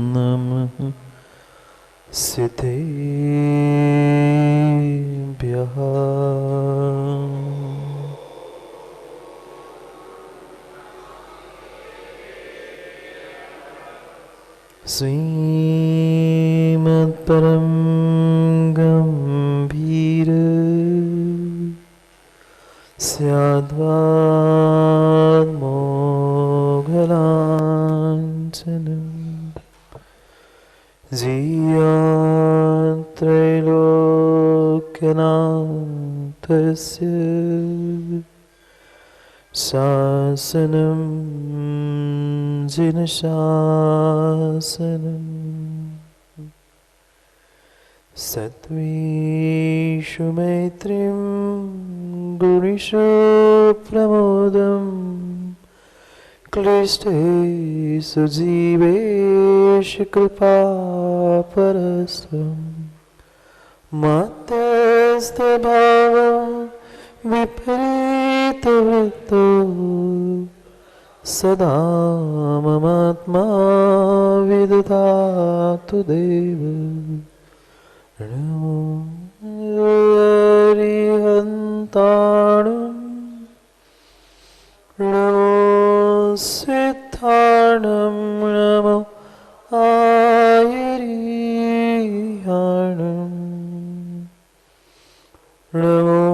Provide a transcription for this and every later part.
नमः सिद्धेभ्यः। श्रीमद्परं गम्भीर स्याद्वान्मोघलाञ्छनम् त्रैलोक्यनाथस्य शासनं जिनशासनम् सत्त्वेषु मैत्रीं गुणेषु प्रमोदं क्लिष्टेषु जीवेषु कृपापरस्त्वं मध्यस्थभावं विपरीतवृत्तो सदा ममात्मा विदधातु देव। नमो हरिहन्ताणं नमो सिद्धाणं नमो आयरिहाणं नमो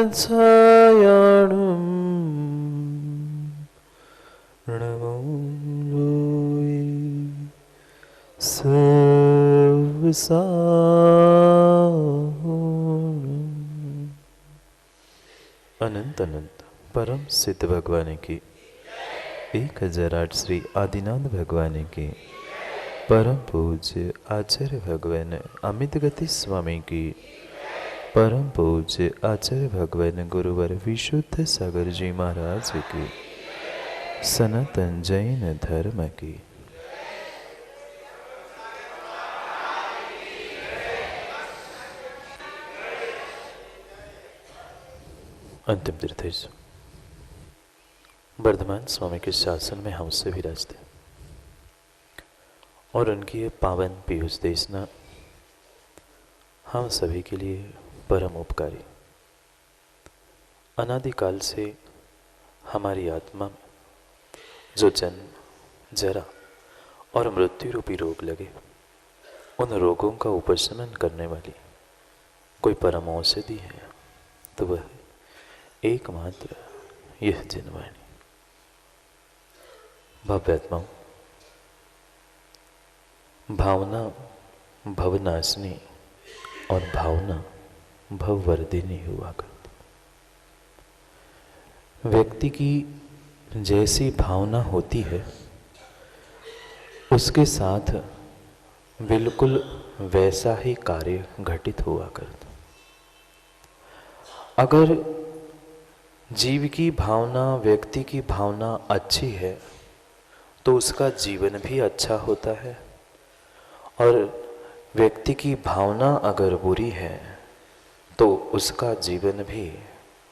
वत्सयाणं नमो लोये अनंत अनंत परम सिद्ध भगवान की 1008 श्री आदिनाथ भगवान की परम पूज्य आचार्य भगवान अमित गति स्वामी की परम पूज्य आचार्य भगवान गुरुवर विशुद्ध सागर जी महाराज की सनातन जैन धर्म की अंतिम तीर्थेश वर्धमान स्वामी के शासन में हमसे विराजते और उनकी ये पावन पीयूष देशना हम सभी के लिए परम उपकारी। अनादिकाल से हमारी आत्मा में जो जन्म जरा और मृत्यु रूपी रोग लगे, उन रोगों का उपशमन करने वाली कोई परम औषधि है तो वह एकमात्र यह जिनवाणी। भव्यात्माओं, भावना भवनाशिनी और भावना भववर्धिनी हुआ करती। व्यक्ति की जैसी भावना होती है उसके साथ बिल्कुल वैसा ही कार्य घटित हुआ करता। अगर जीव की भावना, व्यक्ति की भावना अच्छी है तो उसका जीवन भी अच्छा होता है, और व्यक्ति की भावना अगर बुरी है तो उसका जीवन भी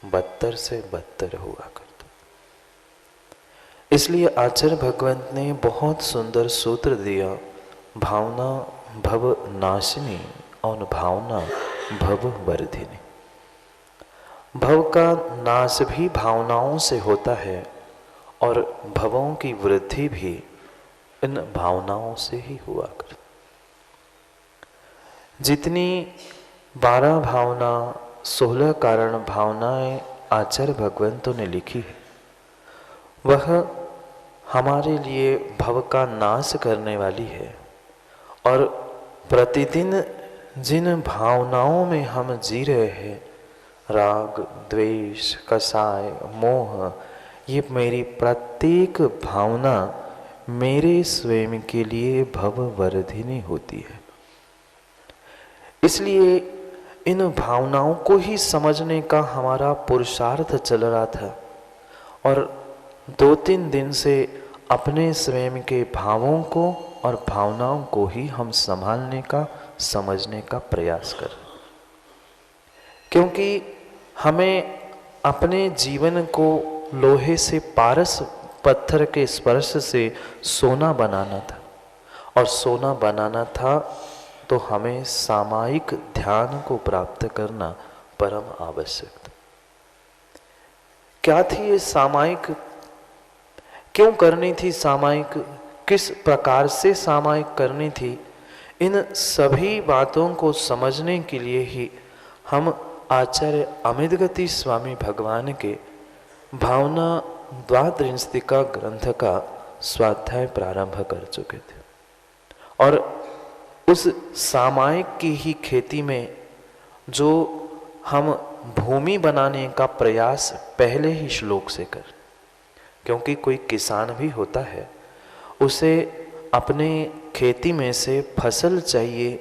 बदतर से बदतर हुआ करता। इसलिए आचार्य भगवंत ने बहुत सुंदर सूत्र दिया, भावना भव नाशिनी और भावना भव वर्धिनी। भव का नाश भी भावनाओं से होता है और भवों की वृद्धि भी इन भावनाओं से ही हुआ करती। जितनी 12 भावना 16 कारण भावनाएं आचार्य भगवंतों ने लिखी है, वह हमारे लिए भव का नाश करने वाली है। और प्रतिदिन जिन भावनाओं में हम जी रहे हैं, राग, द्वेष, कसाय, मोह, ये मेरी प्रत्येक भावना मेरे स्वयं के लिए भववर्धिनी होती है। इसलिए इन भावनाओं को ही समझने का हमारा पुरुषार्थ चल रहा था, और 2-3 दिन से अपने स्वयं के भावों को और भावनाओं को ही हम संभालने का, समझने का प्रयास कर। क्योंकि हमें अपने जीवन को लोहे से पारस पत्थर के स्पर्श से सोना बनाना था, और सोना बनाना था तो हमें सामायिक ध्यान को प्राप्त करना परम आवश्यक था। क्या थी ये सामायिक, क्यों करनी थी सामायिक, किस प्रकार से सामायिक करनी थी, इन सभी बातों को समझने के लिए ही हम आचार्य अमितगति स्वामी भगवान के भावना द्वात्रिंशतिका ग्रंथ का स्वाध्याय प्रारंभ कर चुके थे। और उस सामायिक की ही खेती में जो हम भूमि बनाने का प्रयास पहले ही श्लोक से कर, क्योंकि कोई किसान भी होता है, उसे अपने खेती में से फसल चाहिए,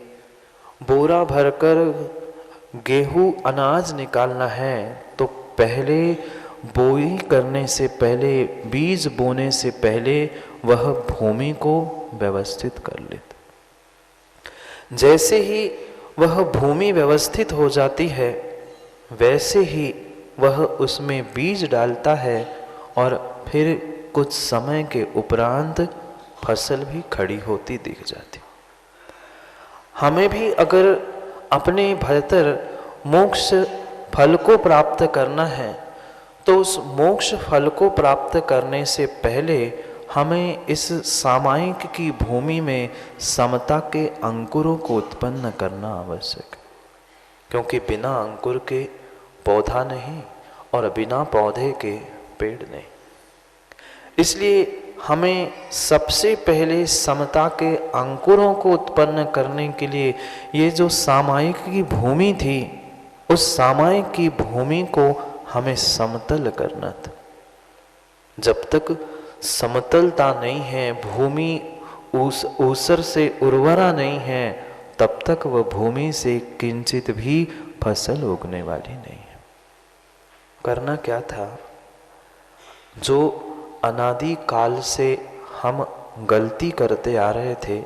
बोरा भरकर गेहूं अनाज निकालना है तो पहले बोई करने से पहले, बीज बोने से पहले वह भूमि को व्यवस्थित कर लेता। जैसे ही वह भूमि व्यवस्थित हो जाती है वैसे ही वह उसमें बीज डालता है और फिर कुछ समय के उपरांत फसल भी खड़ी होती दिख जाती। हमें भी अगर अपने भीतर मोक्ष फल को प्राप्त करना है तो उस मोक्ष फल को प्राप्त करने से पहले हमें इस सामायिक की भूमि में समता के अंकुरों को उत्पन्न करना आवश्यक है, क्योंकि बिना अंकुर के पौधा नहीं और बिना पौधे के पेड़ नहीं। इसलिए हमें सबसे पहले समता के अंकुरों को उत्पन्न करने के लिए ये जो सामायिक की भूमि थी, उस सामायिक की भूमि को हमें समतल करना था। जब तक समतलता नहीं है, भूमि ऊसर से उर्वरा नहीं है, तब तक वह भूमि से किंचित भी फसल उगने वाली नहीं है। करना क्या था, जो अनादि काल से हम गलती करते आ रहे थे,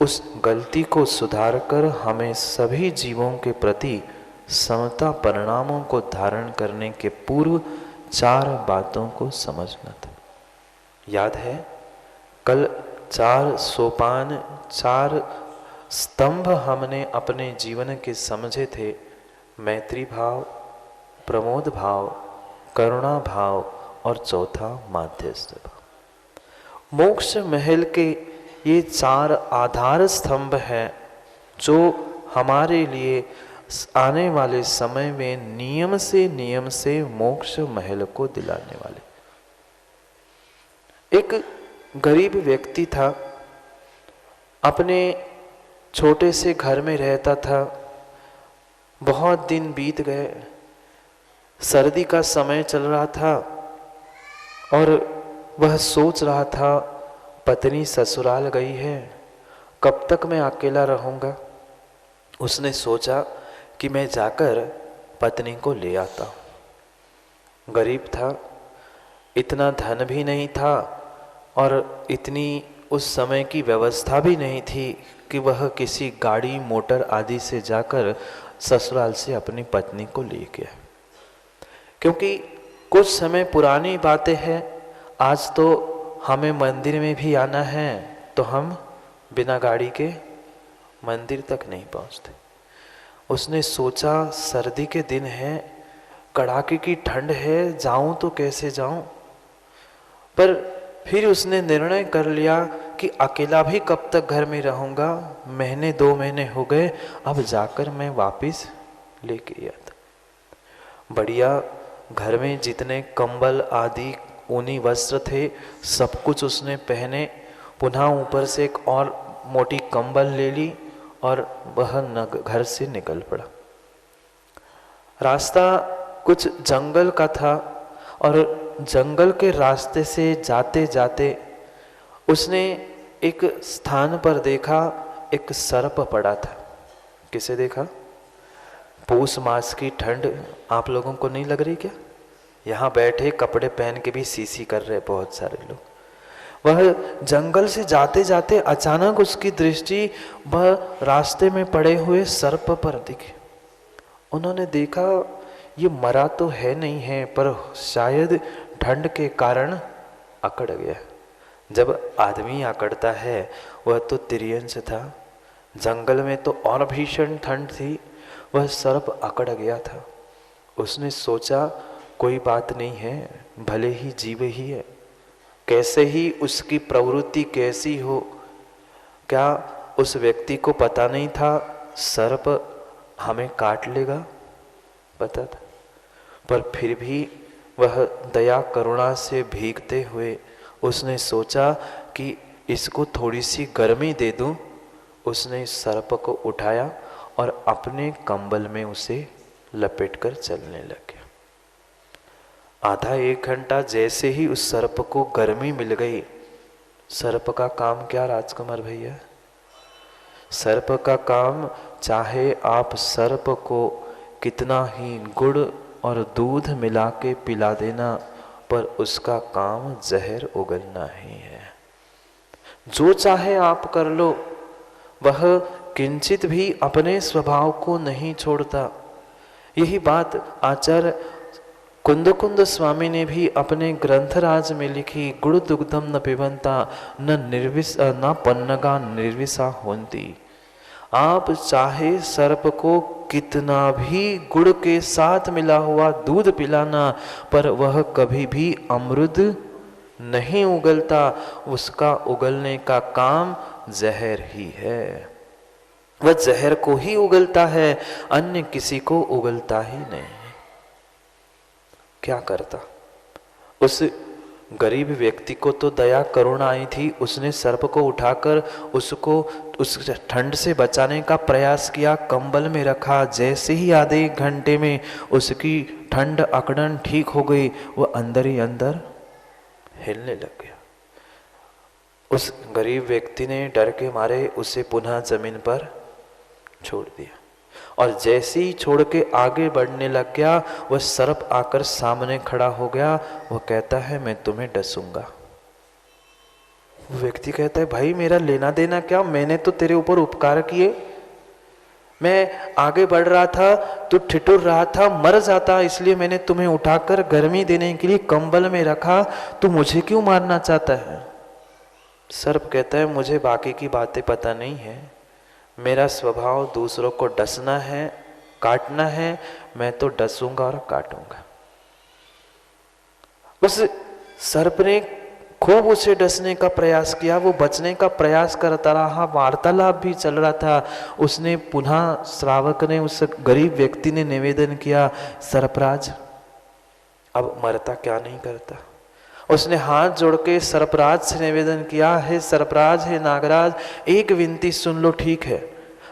उस गलती को सुधारकर हमें सभी जीवों के प्रति समता परिणामों को धारण करने के पूर्व 4 बातों को समझना था। याद है, कल 4 सोपान, 4 स्तंभ हमने अपने जीवन के समझे थे। मैत्री भाव, प्रमोद भाव, करुणा भाव और चौथा माध्यस्थ भाव। मोक्ष महल के ये 4 आधार स्तंभ हैं जो हमारे लिए आने वाले समय में नियम से मोक्ष महल को दिलाने वाले। एक गरीब व्यक्ति था, अपने छोटे से घर में रहता था। बहुत दिन बीत गए, सर्दी का समय चल रहा था और वह सोच रहा था पत्नी ससुराल गई है, कब तक मैं अकेला रहूँगा। उसने सोचा कि मैं जाकर पत्नी को ले आता हूँ। गरीब था, इतना धन भी नहीं था और इतनी उस समय की व्यवस्था भी नहीं थी कि वह किसी गाड़ी मोटर आदि से जाकर ससुराल से अपनी पत्नी को ले गया। क्योंकि कुछ समय पुरानी बातें हैं, आज तो हमें मंदिर में भी आना है तो हम बिना गाड़ी के मंदिर तक नहीं पहुंचते। उसने सोचा सर्दी के दिन है, कड़ाके की ठंड है, जाऊं तो कैसे जाऊं। पर फिर उसने निर्णय कर लिया कि अकेला भी कब तक घर में रहूंगा, महीने 2 महीने हो गए, अब जाकर मैं वापस लेके आता। बढ़िया, घर में जितने कंबल आदि ऊनी वस्त्र थे सब कुछ उसने पहने, पुनः ऊपर से एक और मोटी कंबल ले ली और वह घर से निकल पड़ा। रास्ता कुछ जंगल का था और जंगल के रास्ते से जाते जाते उसने एक स्थान पर देखा, एक सर्प पड़ा था। किसे देखा? पूस मास की ठंड आप लोगों को नहीं लग रही क्या? यहाँ बैठे कपड़े पहन के भी सीसी कर रहे बहुत सारे लोग। वह जंगल से जाते जाते अचानक उसकी दृष्टि वह रास्ते में पड़े हुए सर्प पर दिखी उन्होंने देखा ये मरा तो है नहीं है, पर शायद ठंड के कारण अकड़ गया। जब आदमी अकड़ता है, वह तो तिर्यंश था, जंगल में तो और भीषण ठंड थी, वह सर्प अकड़ गया था। उसने सोचा कोई बात नहीं है, भले ही जीव ही है, कैसे ही उसकी प्रवृत्ति कैसी हो, क्या उस व्यक्ति को पता नहीं था सर्प हमें काट लेगा? पता था, पर फिर भी वह दया करुणा से भीगते हुए उसने सोचा कि इसको थोड़ी सी गर्मी दे दूं। उसने सर्प को उठाया और अपने कंबल में उसे लपेटकर चलने लग गया। आधा एक घंटा जैसे ही उस सर्प को गर्मी मिल गई, सर्प का काम क्या राजकुमार भैया? सर्प का काम, चाहे आप सर्प को कितना ही गुड़ और दूध मिला के पिला देना, पर उसका काम जहर उगलना ही है। जो चाहे आप कर लो, वह किंचित भी अपने स्वभाव को नहीं छोड़ता। यही बात आचार्य कुंद स्वामी ने भी अपने ग्रंथराज में लिखी। गुड़ दुग्धम न पिबंता न पन्नगा निर्विसा होती। आप चाहे सर्प को कितना भी गुड़ के साथ मिला हुआ दूध पिलाना, पर वह कभी भी अमृत नहीं उगलता। उसका उगलने का काम जहर ही है। वह जहर को ही उगलता है, अन्य किसी को उगलता ही नहीं। क्या करता? उस गरीब व्यक्ति को तो दया करुणा आई थी, उसने सर्प को उठाकर उसको उस ठंड से बचाने का प्रयास किया, कंबल में रखा। जैसे ही आधे एक घंटे में उसकी ठंड अकड़न ठीक हो गई, वह अंदर ही अंदर हिलने लग गया। उस गरीब व्यक्ति ने डर के मारे उसे पुनः जमीन पर छोड़ दिया, और जैसे ही छोड़ के आगे बढ़ने लग गया, वह सर्प आकर सामने खड़ा हो गया। वह कहता है मैं तुम्हें डसूंगा। वो व्यक्ति कहता है भाई मेरा लेना देना क्या, मैंने तो तेरे ऊपर उपकार किए, मैं आगे बढ़ रहा था, तू ठिठुर रहा था, मर जाता, इसलिए मैंने तुम्हें उठाकर गर्मी देने के लिए कंबल में रखा, तू मुझे क्यों मारना चाहता है? सर्प कहता है मुझे बाकी की बातें पता नहीं है, मेरा स्वभाव दूसरों को डसना है, काटना है, मैं तो डसूंगा और काटूंगा। उस सर्प ने खूब उसे डसने का प्रयास किया, वो बचने का प्रयास करता रहा, वार्तालाप भी चल रहा था। उसने पुनः श्रावक ने, उस गरीब व्यक्ति ने निवेदन किया, सर्पराज अब मरता क्या नहीं करता। उसने हाथ जोड़ के सर्पराज से निवेदन किया, है सर्पराज, है नागराज, एक विनती सुन लो, ठीक है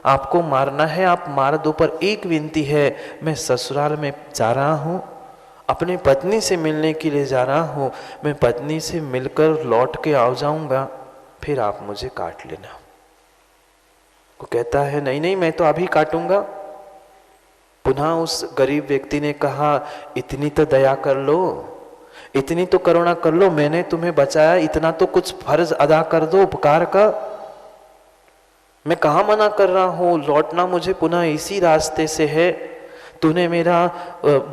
आपको मारना है आप मार दो, पर एक विनती है, मैं ससुराल में जा रहा हूँ, अपनी पत्नी से मिलने के लिए जा रहा हूँ, मैं पत्नी से मिलकर लौट के आ जाऊंगा, फिर आप मुझे काट लेना। वो कहता है नहीं नहीं मैं तो अभी काटूंगा। पुनः उस गरीब व्यक्ति ने कहा इतनी तो दया कर लो, इतनी तो करुणा कर लो, मैंने तुम्हें बचाया, इतना तो कुछ फर्ज अदा कर दो उपकार का। मैं कहाँ मना कर रहा हूँ, लौटना मुझे पुनः इसी रास्ते से है, तूने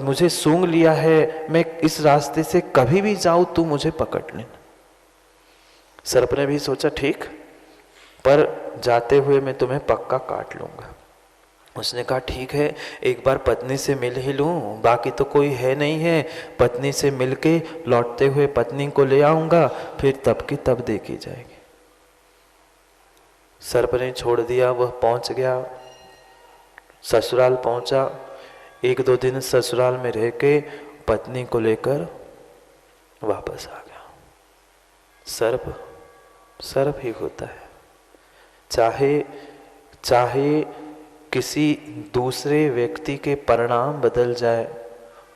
मुझे सूंघ लिया है, मैं इस रास्ते से कभी भी जाऊं तू मुझे पकड़ लेना। सर्प ने भी सोचा ठीक, पर जाते हुए मैं तुम्हें पक्का काट लूंगा। उसने कहा ठीक है, एक बार पत्नी से मिल ही लूं, बाकी तो कोई है नहीं है, पत्नी से मिलके लौटते हुए पत्नी को ले आऊंगा, फिर तब की तब देखी जाएगी। सर्प ने छोड़ दिया, वह पहुंच गया, ससुराल पहुंचा, एक दो दिन ससुराल में रह के पत्नी को लेकर वापस आ गया। सर्प ही होता है, चाहे किसी दूसरे व्यक्ति के परिणाम बदल जाए,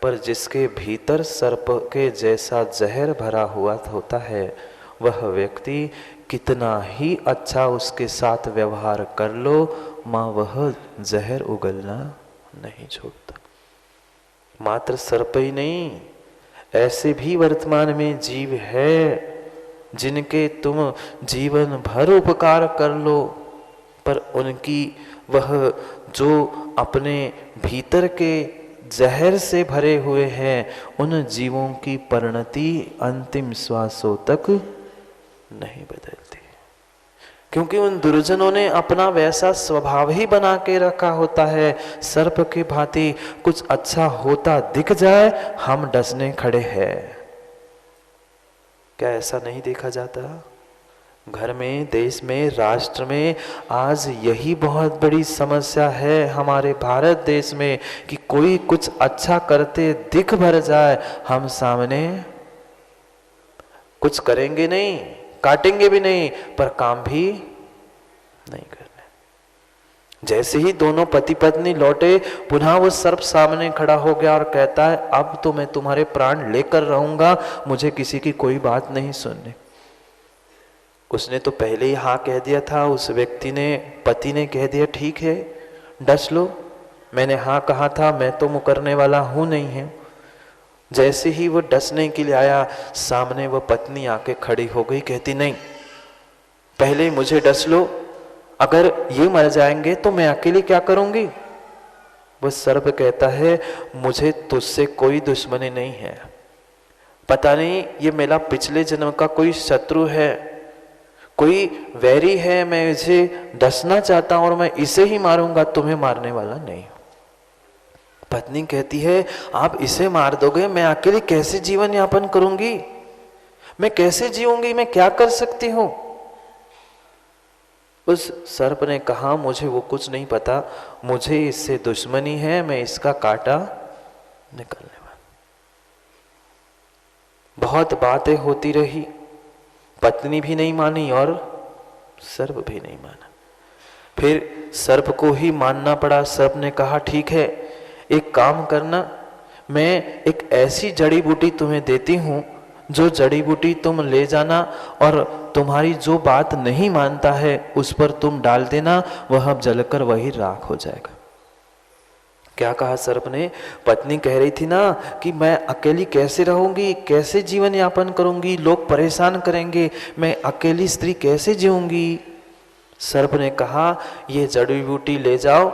पर जिसके भीतर सर्प के जैसा जहर भरा हुआ होता है, वह व्यक्ति कितना ही अच्छा उसके साथ व्यवहार कर लो, माँ वह जहर उगलना नहीं छोड़ता। मात्र सर्प ही नहीं, ऐसे भी वर्तमान में जीव है जिनके तुम जीवन भर उपकार कर लो, पर उनकी वह जो अपने भीतर के जहर से भरे हुए हैं, उन जीवों की परिणति अंतिम श्वासों तक नहीं बदलती, क्योंकि उन दुर्जनों ने अपना वैसा स्वभाव ही बना के रखा होता है। सर्प की भांति कुछ अच्छा होता दिख जाए, हम डसने खड़े हैं। क्या ऐसा नहीं देखा जाता? घर में, देश में, राष्ट्र में आज यही बहुत बड़ी समस्या है हमारे भारत देश में कि कोई कुछ अच्छा करते दिख भर जाए, हम सामने कुछ करेंगे नहीं, काटेंगे भी नहीं, पर काम भी नहीं करने। जैसे ही दोनों पति पत्नी लौटे, पुनः वो सर्प सामने खड़ा हो गया और कहता है, अब तो मैं तुम्हारे प्राण लेकर रहूंगा, मुझे किसी की कोई बात नहीं सुननी। उसने तो पहले ही हाँ कह दिया था। उस व्यक्ति ने, पति ने कह दिया, ठीक है डस लो, मैंने हाँ कहा था, मैं तो मुकरने वाला हूं नहीं है। जैसे ही वो डसने के लिए आया, सामने वो पत्नी आके खड़ी हो गई, कहती नहीं, पहले मुझे डस लो, अगर ये मर जाएंगे तो मैं अकेले क्या करूंगी। वो सर्प कहता है, मुझे तुझसे कोई दुश्मनी नहीं है, पता नहीं ये मेरा पिछले जन्म का कोई शत्रु है, कोई वैरी है, मैं इसे डसना चाहता हूं और मैं इसे ही मारूंगा, तुम्हें मारने वाला नहीं। पत्नी कहती है, आप इसे मार दोगे, मैं अकेले कैसे जीवन यापन करूंगी, मैं कैसे जीऊंगी, मैं क्या कर सकती हूं। उस सर्प ने कहा, मुझे वो कुछ नहीं पता, मुझे इससे दुश्मनी है, मैं इसका कांटा निकालने वाला। बहुत बातें होती रही, पत्नी भी नहीं मानी और सर्प भी नहीं माना। फिर सर्प को ही मानना पड़ा। सर्प ने कहा, ठीक है, एक काम करना, मैं एक ऐसी जड़ी बूटी तुम्हें देती हूं, जो जड़ी बूटी तुम ले जाना और तुम्हारी जो बात नहीं मानता है उस पर तुम डाल देना, वह अब जलकर वही राख हो जाएगा। क्या कहा सर्प ने? पत्नी कह रही थी ना कि मैं अकेली कैसे रहूंगी, कैसे जीवन यापन करूंगी, लोग परेशान करेंगे, मैं अकेली स्त्री कैसे जीऊंगी। सर्प ने कहा, ये जड़ी बूटी ले जाओ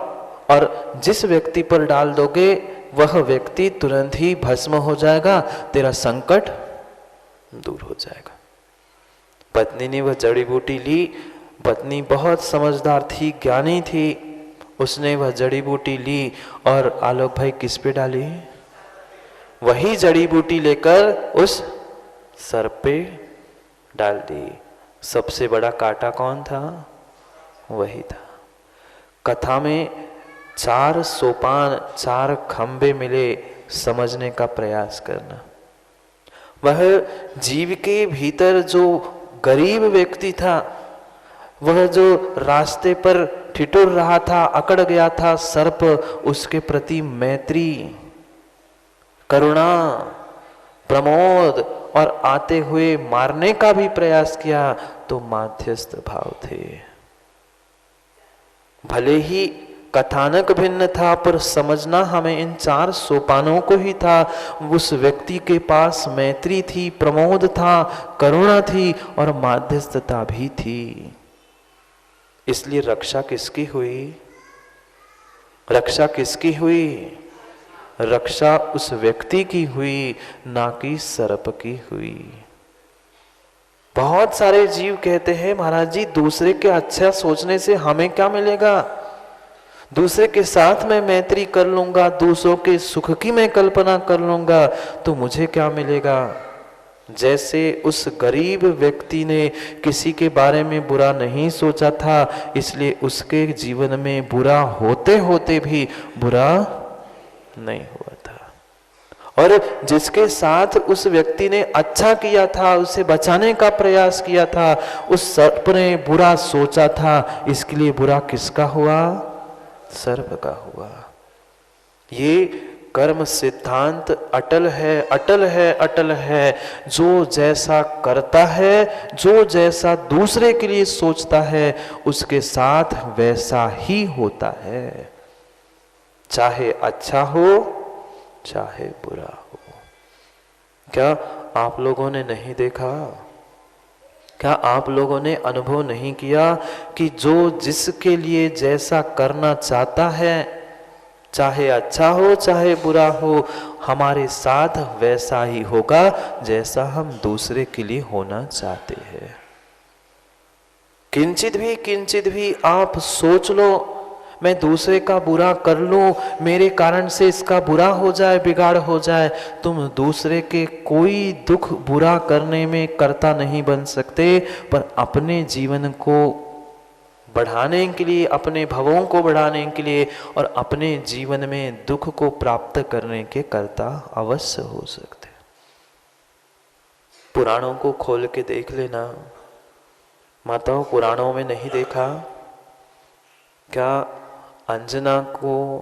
और जिस व्यक्ति पर डाल दोगे वह व्यक्ति तुरंत ही भस्म हो जाएगा, तेरा संकट दूर हो जाएगा। पत्नी ने वह जड़ी बूटी ली। पत्नी बहुत समझदार थी, ज्ञानी थी। उसने वह जड़ी बूटी ली और आलोक भाई किस पे डाली? वही जड़ी बूटी लेकर उस सर्प पे डाल दी। सबसे बड़ा कांटा कौन था? वही था। कथा में 4 सोपान, 4 खंबे मिले, समझने का प्रयास करना। वह जीव के भीतर जो गरीब व्यक्ति था, वह जो रास्ते पर ठिठुर रहा था, अकड़ गया था, सर्प उसके प्रति मैत्री, करुणा, प्रमोद और आते हुए मारने का भी प्रयास किया, तो मध्यस्थ भाव थे। भले ही कथानक भिन्न था, पर समझना हमें इन 4 सोपानों को ही था। उस व्यक्ति के पास मैत्री थी, प्रमोद था, करुणा थी और मध्यस्थता भी थी। इसलिए रक्षा किसकी हुई? रक्षा किसकी हुई? रक्षा उस व्यक्ति की हुई, ना कि सर्प की हुई। बहुत सारे जीव कहते हैं, महाराज जी दूसरे के अच्छा सोचने से हमें क्या मिलेगा, दूसरे के साथ मैं मैत्री कर लूंगा, दूसरों के सुख की मैं कल्पना कर लूंगा, तो मुझे क्या मिलेगा। जैसे उस गरीब व्यक्ति ने किसी के बारे में बुरा नहीं सोचा था, इसलिए उसके जीवन में बुरा होते होते भी बुरा नहीं हुआ था। और जिसके साथ उस व्यक्ति ने अच्छा किया था, उसे बचाने का प्रयास किया था, उस सर्प ने बुरा सोचा था, इसके लिए बुरा किसका हुआ? सर्प का हुआ। ये कर्म सिद्धांत अटल है, अटल है, अटल है। जो जैसा करता है, जो जैसा दूसरे के लिए सोचता है, उसके साथ वैसा ही होता है, चाहे अच्छा हो चाहे बुरा हो। क्या आप लोगों ने नहीं देखा क्या आप लोगों ने अनुभव नहीं किया कि जो जिसके लिए जैसा करना चाहता है, चाहे अच्छा हो चाहे बुरा हो, हमारे साथ वैसा ही होगा जैसा हम दूसरे के लिए होना चाहते हैं। किंचित भी आप सोच लो, मैं दूसरे का बुरा कर लूं, मेरे कारण से इसका बुरा हो जाए, बिगाड़ हो जाए। तुम दूसरे के कोई दुख बुरा करने में कर्ता नहीं बन सकते, पर अपने जीवन को बढ़ाने के लिए, अपने भवों को बढ़ाने के लिए और अपने जीवन में दुख को प्राप्त करने के कर्ता अवश्य हो सकते। पुराणों को खोल के देख लेना। माताओं, पुराणों में नहीं देखा क्या अंजना को,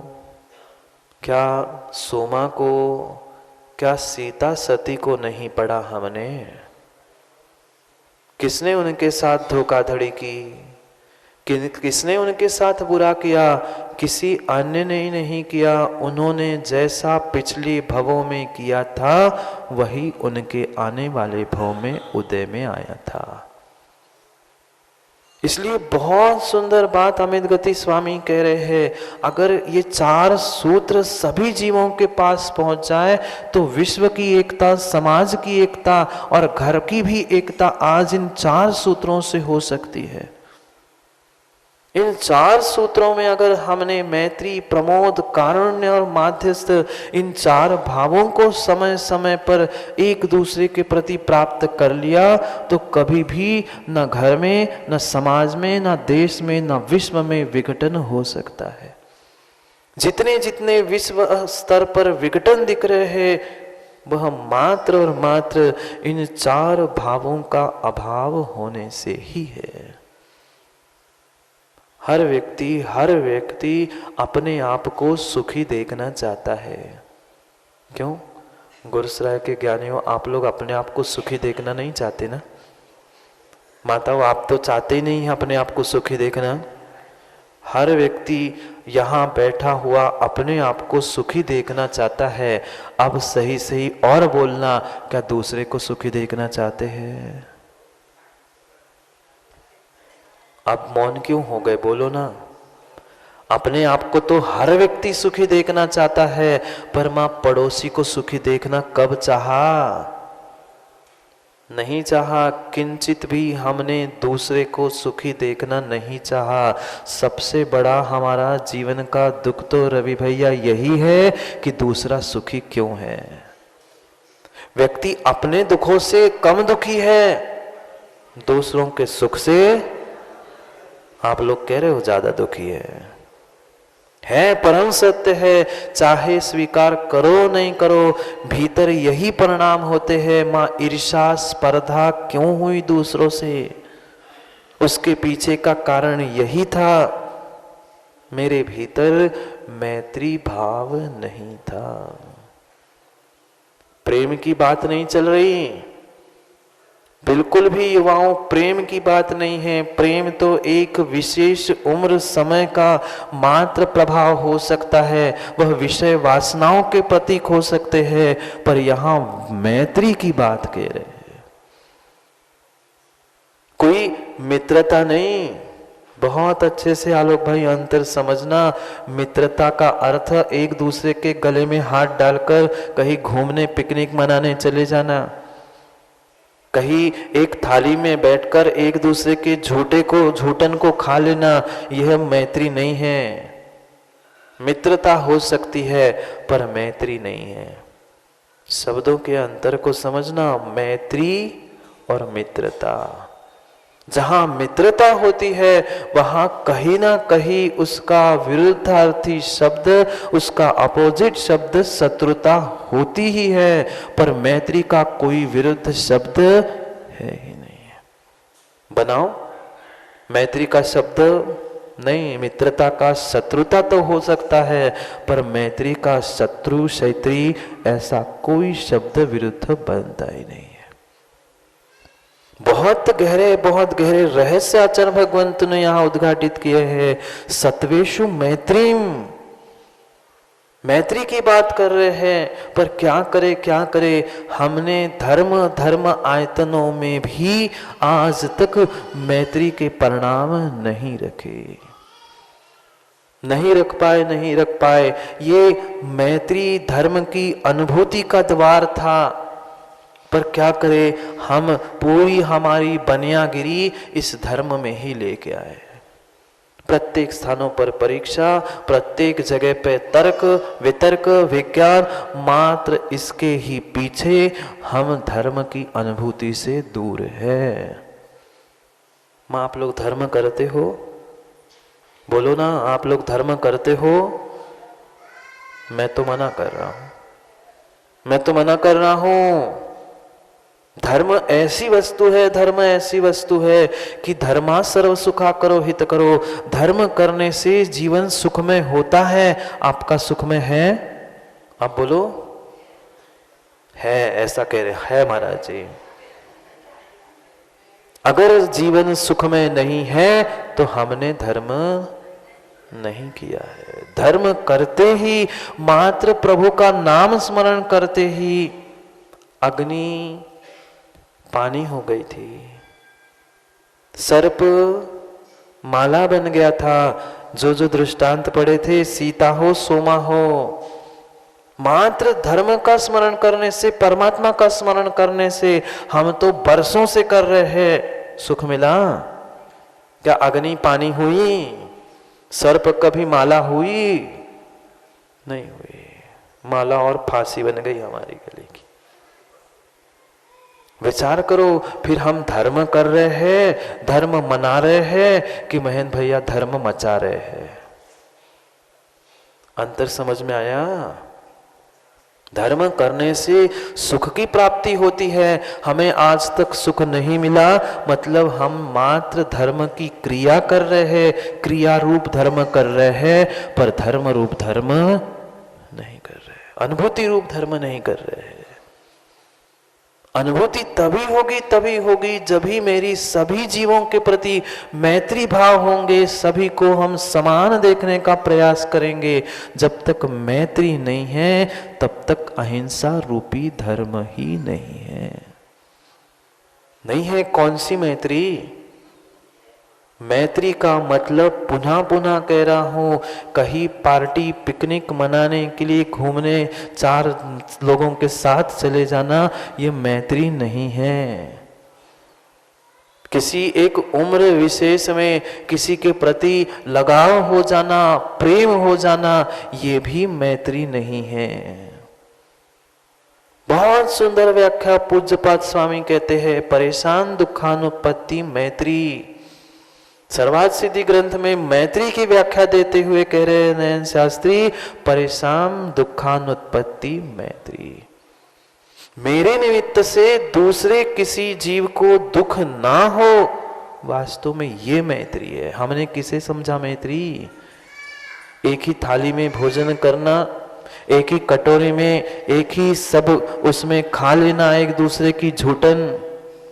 क्या सोमा को, क्या सीता सती को नहीं पढ़ा हमने? किसने उनके साथ धोखाधड़ी की, किसने उनके साथ बुरा किया? किसी अन्य ने ही नहीं किया। उन्होंने जैसा पिछले भवों में किया था वही उनके आने वाले भव में उदय में आया था। इसलिए बहुत सुंदर बात अमित गति स्वामी कह रहे हैं, अगर ये 4 सूत्र सभी जीवों के पास पहुंच जाए तो विश्व की एकता, समाज की एकता और घर की भी एकता आज इन 4 सूत्रों से हो सकती है। इन 4 सूत्रों में अगर हमने मैत्री, प्रमोद, कारुण्य और माध्यस्थ, इन 4 भावों को समय समय पर एक दूसरे के प्रति प्राप्त कर लिया तो कभी भी न घर में, न समाज में, न देश में, न विश्व में विघटन हो सकता है। जितने जितने विश्व स्तर पर विघटन दिख रहे हैं वह मात्र और मात्र इन 4 भावों का अभाव होने से ही है। हर व्यक्ति अपने आप को सुखी देखना चाहता है। क्यों? गुरुसराय के ज्ञानियों, आप लोग अपने आप को सुखी देखना नहीं चाहते ना? माताओं, आप तो चाहते ही नहीं अपने आप को सुखी देखना। हर व्यक्ति यहाँ बैठा हुआ अपने आप को सुखी देखना चाहता है। अब सही सही और बोलना, क्या दूसरे को सुखी देखना चाहते हैं? आप मौन क्यों हो गए? बोलो ना। अपने आप को तो हर व्यक्ति सुखी देखना चाहता है, पर मां पड़ोसी को सुखी देखना कब चाहा? नहीं चाहा। किंचित भी हमने दूसरे को सुखी देखना नहीं चाहा। सबसे बड़ा हमारा जीवन का दुख तो रवि भैया यही है कि दूसरा सुखी क्यों है। व्यक्ति अपने दुखों से कम दुखी है, दूसरों के सुख से आप लोग कह रहे हो ज्यादा दुखी है परम सत्य है। चाहे स्वीकार करो नहीं करो, भीतर यही परिणाम होते हैं। मां ईर्ष्या, स्पर्धा क्यों हुई दूसरों से? उसके पीछे का कारण यही था, मेरे भीतर मैत्री भाव नहीं था। प्रेम की बात नहीं चल रही, बिल्कुल भी युवाओं, प्रेम की बात नहीं है। प्रेम तो एक विशेष उम्र समय का मात्र प्रभाव हो सकता है, वह विषय वासनाओं के प्रतीक हो सकते हैं, पर यहां मैत्री की बात कह रहे हैं। कोई मित्रता नहीं। बहुत अच्छे से आलोक भाई अंतर समझना। मित्रता का अर्थ एक दूसरे के गले में हाथ डालकर कहीं घूमने, पिकनिक मनाने चले जाना, कहीं एक थाली में बैठकर एक दूसरे के झूठन को खा लेना, यह मैत्री नहीं है। मित्रता हो सकती है पर मैत्री नहीं है। शब्दों के अंतर को समझना, मैत्री और मित्रता। जहां मित्रता होती है वहां कहीं ना कहीं उसका विरुद्धार्थी शब्द, उसका अपोजिट शब्द शत्रुता होती ही है, पर मैत्री का कोई विरुद्ध शब्द है ही नहीं है। बनाओ, मैत्री का शब्द नहीं, मित्रता का शत्रुता तो हो सकता है, पर मैत्री का शत्रु, शैत्री ऐसा कोई शब्द विरुद्ध बनता ही नहीं है। बहुत गहरे रहस्य आचार्य भगवंत ने यहां उद्घाटित किए हैं। सत्वेषु मैत्रीम, मैत्री की बात कर रहे हैं, पर क्या करे, हमने धर्म आयतनों में भी आज तक मैत्री के परिणाम नहीं रखे, नहीं रख पाए। ये मैत्री धर्म की अनुभूति का द्वार था, पर क्या करे, हम पूरी हमारी बनियागिरी इस धर्म में ही लेके आए। प्रत्येक स्थानों पर परीक्षा, प्रत्येक जगह पे तर्क वितर्क विज्ञान, मात्र इसके ही पीछे हम धर्म की अनुभूति से दूर है। मां, आप लोग धर्म करते हो? बोलो ना, आप लोग धर्म करते हो? मैं तो मना कर रहा हूं। धर्म ऐसी वस्तु है कि धर्मा सर्व सुखा करो हित करो। धर्म करने से जीवन सुखमय होता है। आपका सुखमय है? आप बोलो। है, ऐसा कह रहे है महाराज जी। अगर जीवन सुखमय नहीं है तो हमने धर्म नहीं किया है। धर्म करते ही, मात्र प्रभु का नाम स्मरण करते ही अग्नि पानी हो गई थी, सर्प माला बन गया था। जो दृष्टांत पड़े थे, सीता हो सोमा हो, मात्र धर्म का स्मरण करने से, परमात्मा का स्मरण करने से हम तो बरसों से कर रहे हैं। सुख मिला क्या? अग्नि पानी हुई? सर्प कभी माला हुई? नहीं हुई। माला और फांसी बन गई हमारी गले की। विचार करो, फिर हम धर्म कर रहे हैं, धर्म मना रहे हैं कि महेंद्र भैया धर्म मचा रहे हैं। अंतर समझ में आया? धर्म करने से सुख की प्राप्ति होती है। हमें आज तक सुख नहीं मिला, मतलब हम मात्र धर्म की क्रिया कर रहे हैं, क्रिया रूप धर्म कर रहे हैं, पर धर्म रूप धर्म नहीं कर रहे, अनुभूति रूप धर्म नहीं कर रहे हैं। अनुभूति तभी होगी जब ही मेरी सभी जीवों के प्रति मैत्री भाव होंगे, सभी को हम समान देखने का प्रयास करेंगे। जब तक मैत्री नहीं है तब तक अहिंसा रूपी धर्म ही नहीं है। नहीं है, कौन सी मैत्री? मैत्री का मतलब, पुनः कह रहा हूं, कहीं पार्टी पिकनिक मनाने के लिए घूमने 4 लोगों के साथ चले जाना, ये मैत्री नहीं है। किसी एक उम्र विशेष में किसी के प्रति लगाव हो जाना, प्रेम हो जाना, ये भी मैत्री नहीं है। बहुत सुंदर व्याख्या पूज्यपाद स्वामी कहते हैं, परेशान दुखानुपत्ति मैत्री। सर्वार्थ सिद्धि ग्रंथ में मैत्री की व्याख्या देते हुए कह रहे हैं नयन शास्त्री, परेशान दुखानुत्पत्ति मैत्री। मेरे निमित्त से दूसरे किसी जीव को दुख ना हो, वास्तव में ये मैत्री है। हमने किसे समझा मैत्री? एक ही थाली में भोजन करना, एक ही कटोरे में एक ही सब उसमें खा लेना, एक दूसरे की झूठन,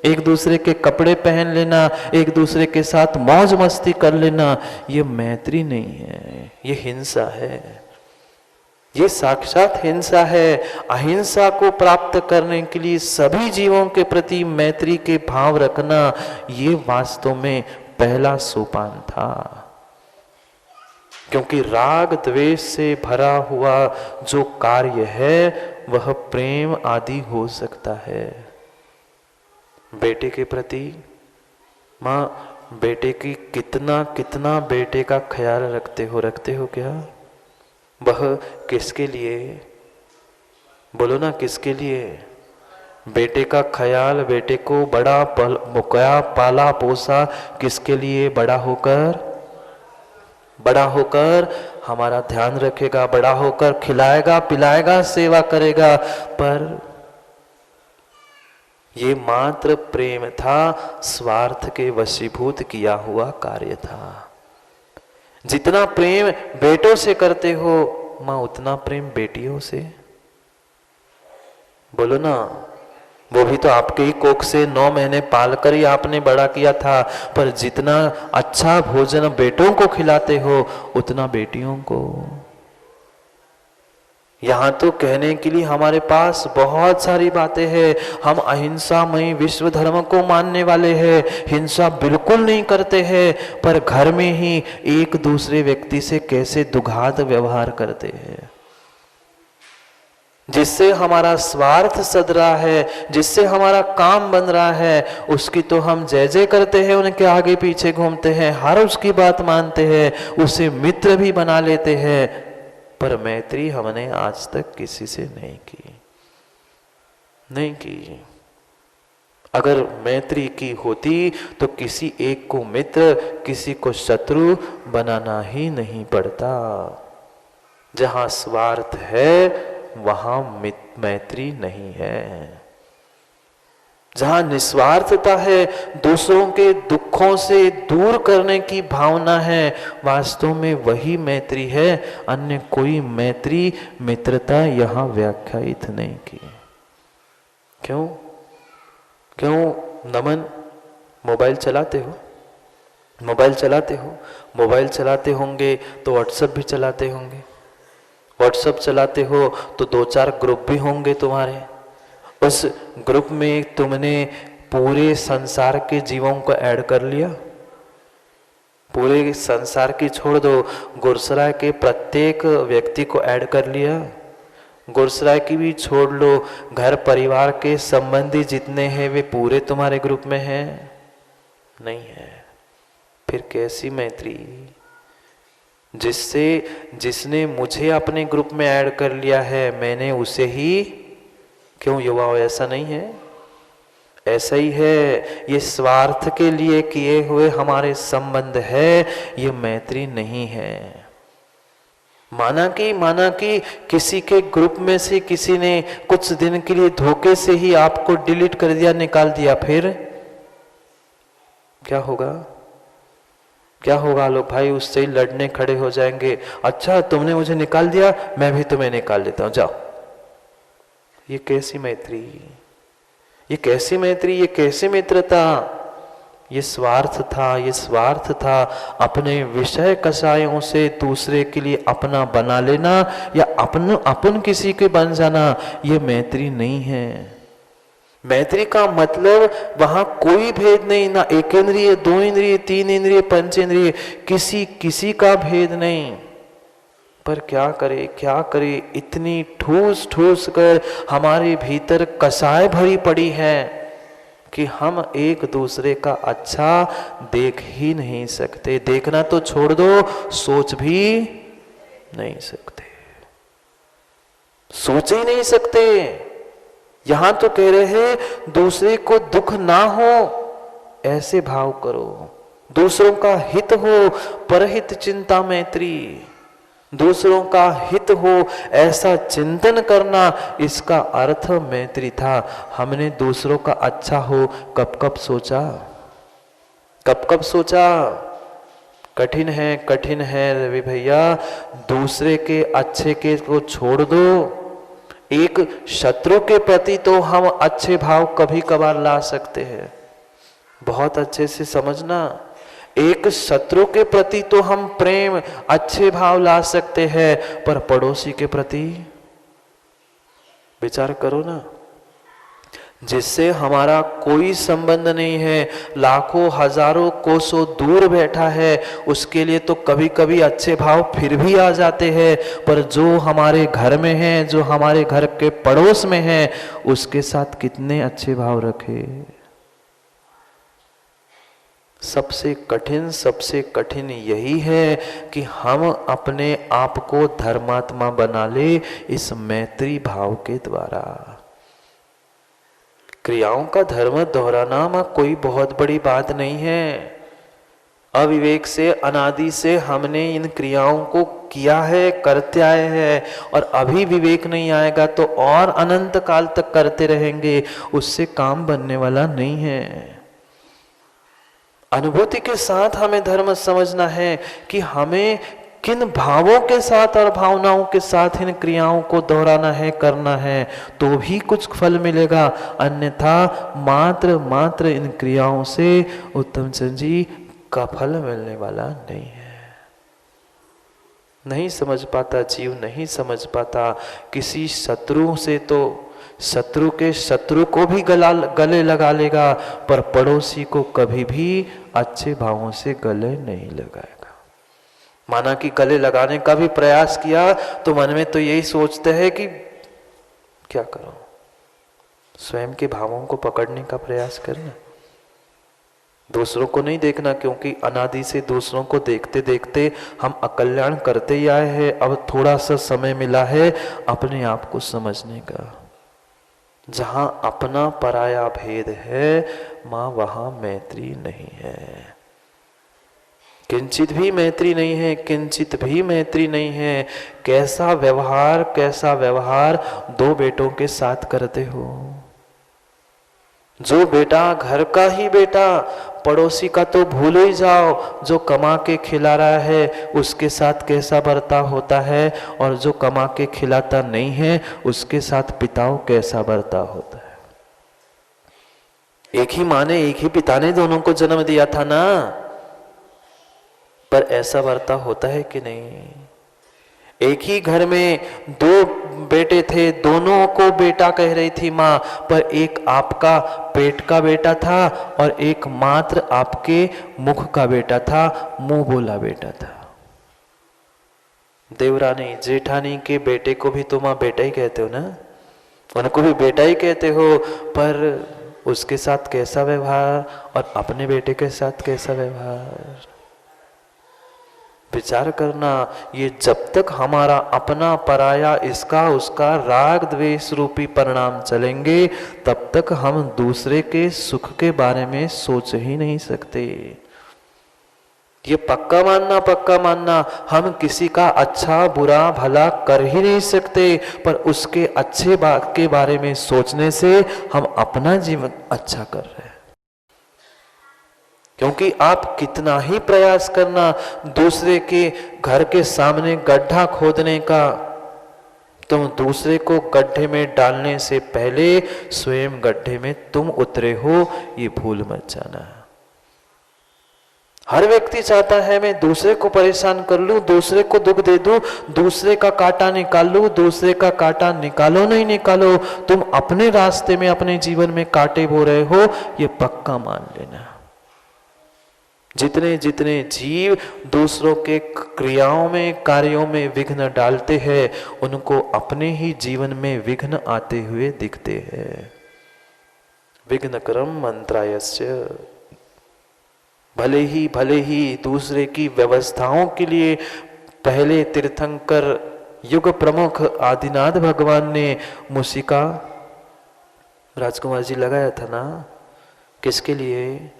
एक दूसरे के कपड़े पहन लेना, एक दूसरे के साथ मौज मस्ती कर लेना, ये मैत्री नहीं है, ये हिंसा है। ये साक्षात हिंसा है। अहिंसा को प्राप्त करने के लिए सभी जीवों के प्रति मैत्री के भाव रखना, ये वास्तव में पहला सोपान था। क्योंकि राग द्वेष से भरा हुआ जो कार्य है वह प्रेम आदि हो सकता है। बेटे के प्रति माँ, बेटे की कितना बेटे का ख्याल रखते हो क्या? वह किसके लिए? बोलो ना, किसके लिए? बेटे का ख्याल, बेटे को बड़ा पाला पोसा किसके लिए? बड़ा होकर हमारा ध्यान रखेगा, बड़ा होकर खिलाएगा पिलाएगा सेवा करेगा। पर ये मात्र प्रेम था, स्वार्थ के वशीभूत किया हुआ कार्य था। जितना प्रेम बेटों से करते हो माँ, उतना प्रेम बेटियों से। बोलो ना, वो भी तो आपके ही कोख से 9 महीने पालकर ही आपने बड़ा किया था। पर जितना अच्छा भोजन बेटों को खिलाते हो उतना बेटियों को। यहाँ तो कहने के लिए हमारे पास बहुत सारी बातें हैं। हम अहिंसामयी विश्व धर्म को मानने वाले हैं, हिंसा बिल्कुल नहीं करते हैं, पर घर में ही एक दूसरे व्यक्ति से कैसे दुघात व्यवहार करते हैं, जिससे हमारा स्वार्थ सध रहा है, जिससे हमारा काम बन रहा है, उसकी तो हम जय जय करते हैं, उनके आगे पीछे घूमते हैं, हर उसकी बात मानते हैं, उसे मित्र भी बना लेते हैं, पर मैत्री हमने आज तक किसी से नहीं की। अगर मैत्री की होती तो किसी एक को मित्र, किसी को शत्रु बनाना ही नहीं पड़ता। जहां स्वार्थ है वहां मैत्री नहीं है। जहां निस्वार्थता है, दूसरों के दुखों से दूर करने की भावना है, वास्तव में वही मैत्री है। अन्य कोई मैत्री मित्रता यहां व्याख्यायित नहीं की। क्यों नमन? मोबाइल चलाते हो, मोबाइल चलाते होंगे तो व्हाट्सएप भी चलाते होंगे, व्हाट्सएप चलाते हो तो 2-4 ग्रुप भी होंगे तुम्हारे। उस ग्रुप में तुमने पूरे संसार के जीवों को ऐड कर लिया। पूरे संसार की छोड़ दो, गुरसराय के प्रत्येक व्यक्ति को ऐड कर लिया। गुरसराय की भी छोड़ लो, घर परिवार के संबंधी जितने हैं वे पूरे तुम्हारे ग्रुप में हैं? नहीं है। फिर कैसी मैत्री? जिसने मुझे अपने ग्रुप में ऐड कर लिया है, मैंने उसे ही। क्यों युवाओं, ऐसा नहीं है? ऐसा ही है। ये स्वार्थ के लिए किए हुए हमारे संबंध है, ये मैत्री नहीं है। माना कि किसी के ग्रुप में से किसी ने कुछ दिन के लिए धोखे से ही आपको डिलीट कर दिया, निकाल दिया, फिर क्या होगा लोग भाई? उससे ही लड़ने खड़े हो जाएंगे। अच्छा तुमने मुझे निकाल दिया, मैं भी तुम्हें निकाल देता हूं, जाओ। ये कैसी मैत्री? ये कैसी मित्रता? ये स्वार्थ था। अपने विषय कषायों से दूसरे के लिए अपना बना लेना या अपन किसी के बन जाना, ये मैत्री नहीं है। मैत्री का मतलब वहां कोई भेद नहीं, ना एक इंद्रिय, 2 इंद्रिय, 3 इंद्रिय, 5 इंद्रिय, किसी का भेद नहीं। पर क्या करे, इतनी ठूस कर हमारे भीतर कसाय भरी पड़ी है कि हम एक दूसरे का अच्छा देख ही नहीं सकते। देखना तो छोड़ दो, सोच भी नहीं सकते, सोच ही नहीं सकते। यहां तो कह रहे हैं दूसरे को दुख ना हो ऐसे भाव करो, दूसरों का हित हो, परहित चिंता मैत्री। दूसरों का हित हो ऐसा चिंतन करना, इसका अर्थ मैत्री था। हमने दूसरों का अच्छा हो कब सोचा? कठिन है रवि भैया। दूसरे के अच्छे के को छोड़ दो, एक शत्रु के प्रति तो हम अच्छे भाव कभी कभार ला सकते हैं। बहुत अच्छे से समझना, एक शत्रु के प्रति तो हम प्रेम, अच्छे भाव ला सकते हैं, पर पड़ोसी के प्रति विचार करो ना, जिससे हमारा कोई संबंध नहीं है, लाखों हजारों कोसों दूर बैठा है, उसके लिए तो कभी कभी अच्छे भाव फिर भी आ जाते हैं, पर जो हमारे घर में है, जो हमारे घर के पड़ोस में है, उसके साथ कितने अच्छे भाव रखे। सबसे कठिन यही है कि हम अपने आप को धर्मात्मा बना ले इस मैत्री भाव के द्वारा। क्रियाओं का धर्म दोहराना कोई बहुत बड़ी बात नहीं है। अविवेक से, अनादि से हमने इन क्रियाओं को किया है, करते आए हैं, और अभी विवेक नहीं आएगा तो और अनंत काल तक करते रहेंगे, उससे काम बनने वाला नहीं है। अनुभूति के साथ हमें धर्म समझना है कि हमें किन भावों के साथ और भावनाओं के साथ इन क्रियाओं को दोहराना है, करना है, तो भी कुछ फल मिलेगा, अन्यथा मात्र इन क्रियाओं से उत्तम चंद जी का फल मिलने वाला नहीं है। नहीं समझ पाता, जीव नहीं समझ पाता। किसी शत्रु से तो शत्रु के शत्रु को भी गले लगा लेगा, पर पड़ोसी को कभी भी अच्छे भावों से गले नहीं लगाएगा। माना कि गले लगाने का भी प्रयास किया तो मन में तो यही सोचते हैं कि क्या करूं, स्वयं के भावों को पकड़ने का प्रयास करना, दूसरों को नहीं देखना, क्योंकि अनादि से दूसरों को देखते देखते हम अकल्याण करते ही आए हैं। अब थोड़ा सा समय मिला है अपने आप को समझने का। जहां अपना पराया भेद है मां वहां मैत्री नहीं है, किंचित भी मैत्री नहीं है, किंचित भी मैत्री नहीं है। कैसा व्यवहार दो बेटों के साथ करते हो। जो बेटा घर का ही बेटा, पड़ोसी का तो भूल ही जाओ, जो कमा के खिला रहा है उसके साथ कैसा बर्ताव होता है, और जो कमा के खिलाता नहीं है उसके साथ पिताओं कैसा बर्ताव होता है। एक ही माँ ने एक ही पिता ने दोनों को जन्म दिया था ना, पर ऐसा बर्ताव होता है कि नहीं। एक ही घर में दो बेटे थे, दोनों को बेटा कह रही थी माँ, पर एक आपका पेट का बेटा था और एक मात्र आपके मुख का बेटा था, मुंह बोला बेटा था। देवरानी जेठानी के बेटे को भी तुम बेटा ही कहते हो ना, उनको भी बेटा ही कहते हो, पर उसके साथ कैसा व्यवहार और अपने बेटे के साथ कैसा व्यवहार, विचार करना। ये जब तक हमारा अपना पराया इसका उसका राग द्वेष रूपी परिणाम चलेंगे, तब तक हम दूसरे के सुख के बारे में सोच ही नहीं सकते। ये पक्का मानना, हम किसी का अच्छा बुरा भला कर ही नहीं सकते, पर उसके अच्छे बात के बारे में सोचने से हम अपना जीवन अच्छा कर रहे हैं। क्योंकि आप कितना ही प्रयास करना दूसरे के घर के सामने गड्ढा खोदने का, तुम दूसरे को गड्ढे में डालने से पहले स्वयं गड्ढे में तुम उतरे हो, ये भूल मत जाना। हर व्यक्ति चाहता है मैं दूसरे को परेशान कर लूं, दूसरे को दुख दे दूं, दूसरे का कांटा निकाल लूं। दूसरे का कांटा निकालो नहीं निकालो, तुम अपने रास्ते में अपने जीवन में कांटे बो रहे हो, ये पक्का मान लेना। जितने जितने जीव दूसरों के क्रियाओं में कार्यों में विघ्न डालते हैं, उनको अपने ही जीवन में विघ्न आते हुए दिखते हैं। विघ्नकरम मंत्रायस्य, भले ही दूसरे की व्यवस्थाओं के लिए पहले तीर्थंकर युग प्रमुख आदिनाथ भगवान ने मूसिका राजकुमार जी लगाया था ना, किसके लिए?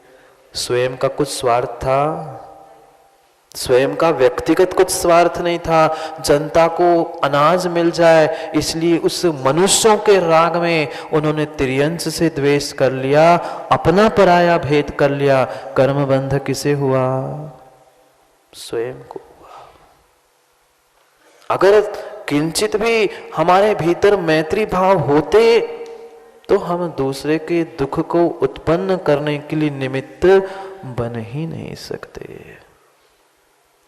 स्वयं का कुछ स्वार्थ था, स्वयं का व्यक्तिगत कुछ स्वार्थ नहीं था। जनता को अनाज मिल जाए इसलिए उस मनुष्यों के राग में उन्होंने त्रियंश से द्वेष कर लिया, अपना पराया भेद कर लिया। कर्मबंध किसे हुआ? स्वयं को हुआ। अगर किंचित भी हमारे भीतर मैत्री भाव होते तो हम दूसरे के दुख को उत्पन्न करने के लिए निमित्त बन ही नहीं सकते।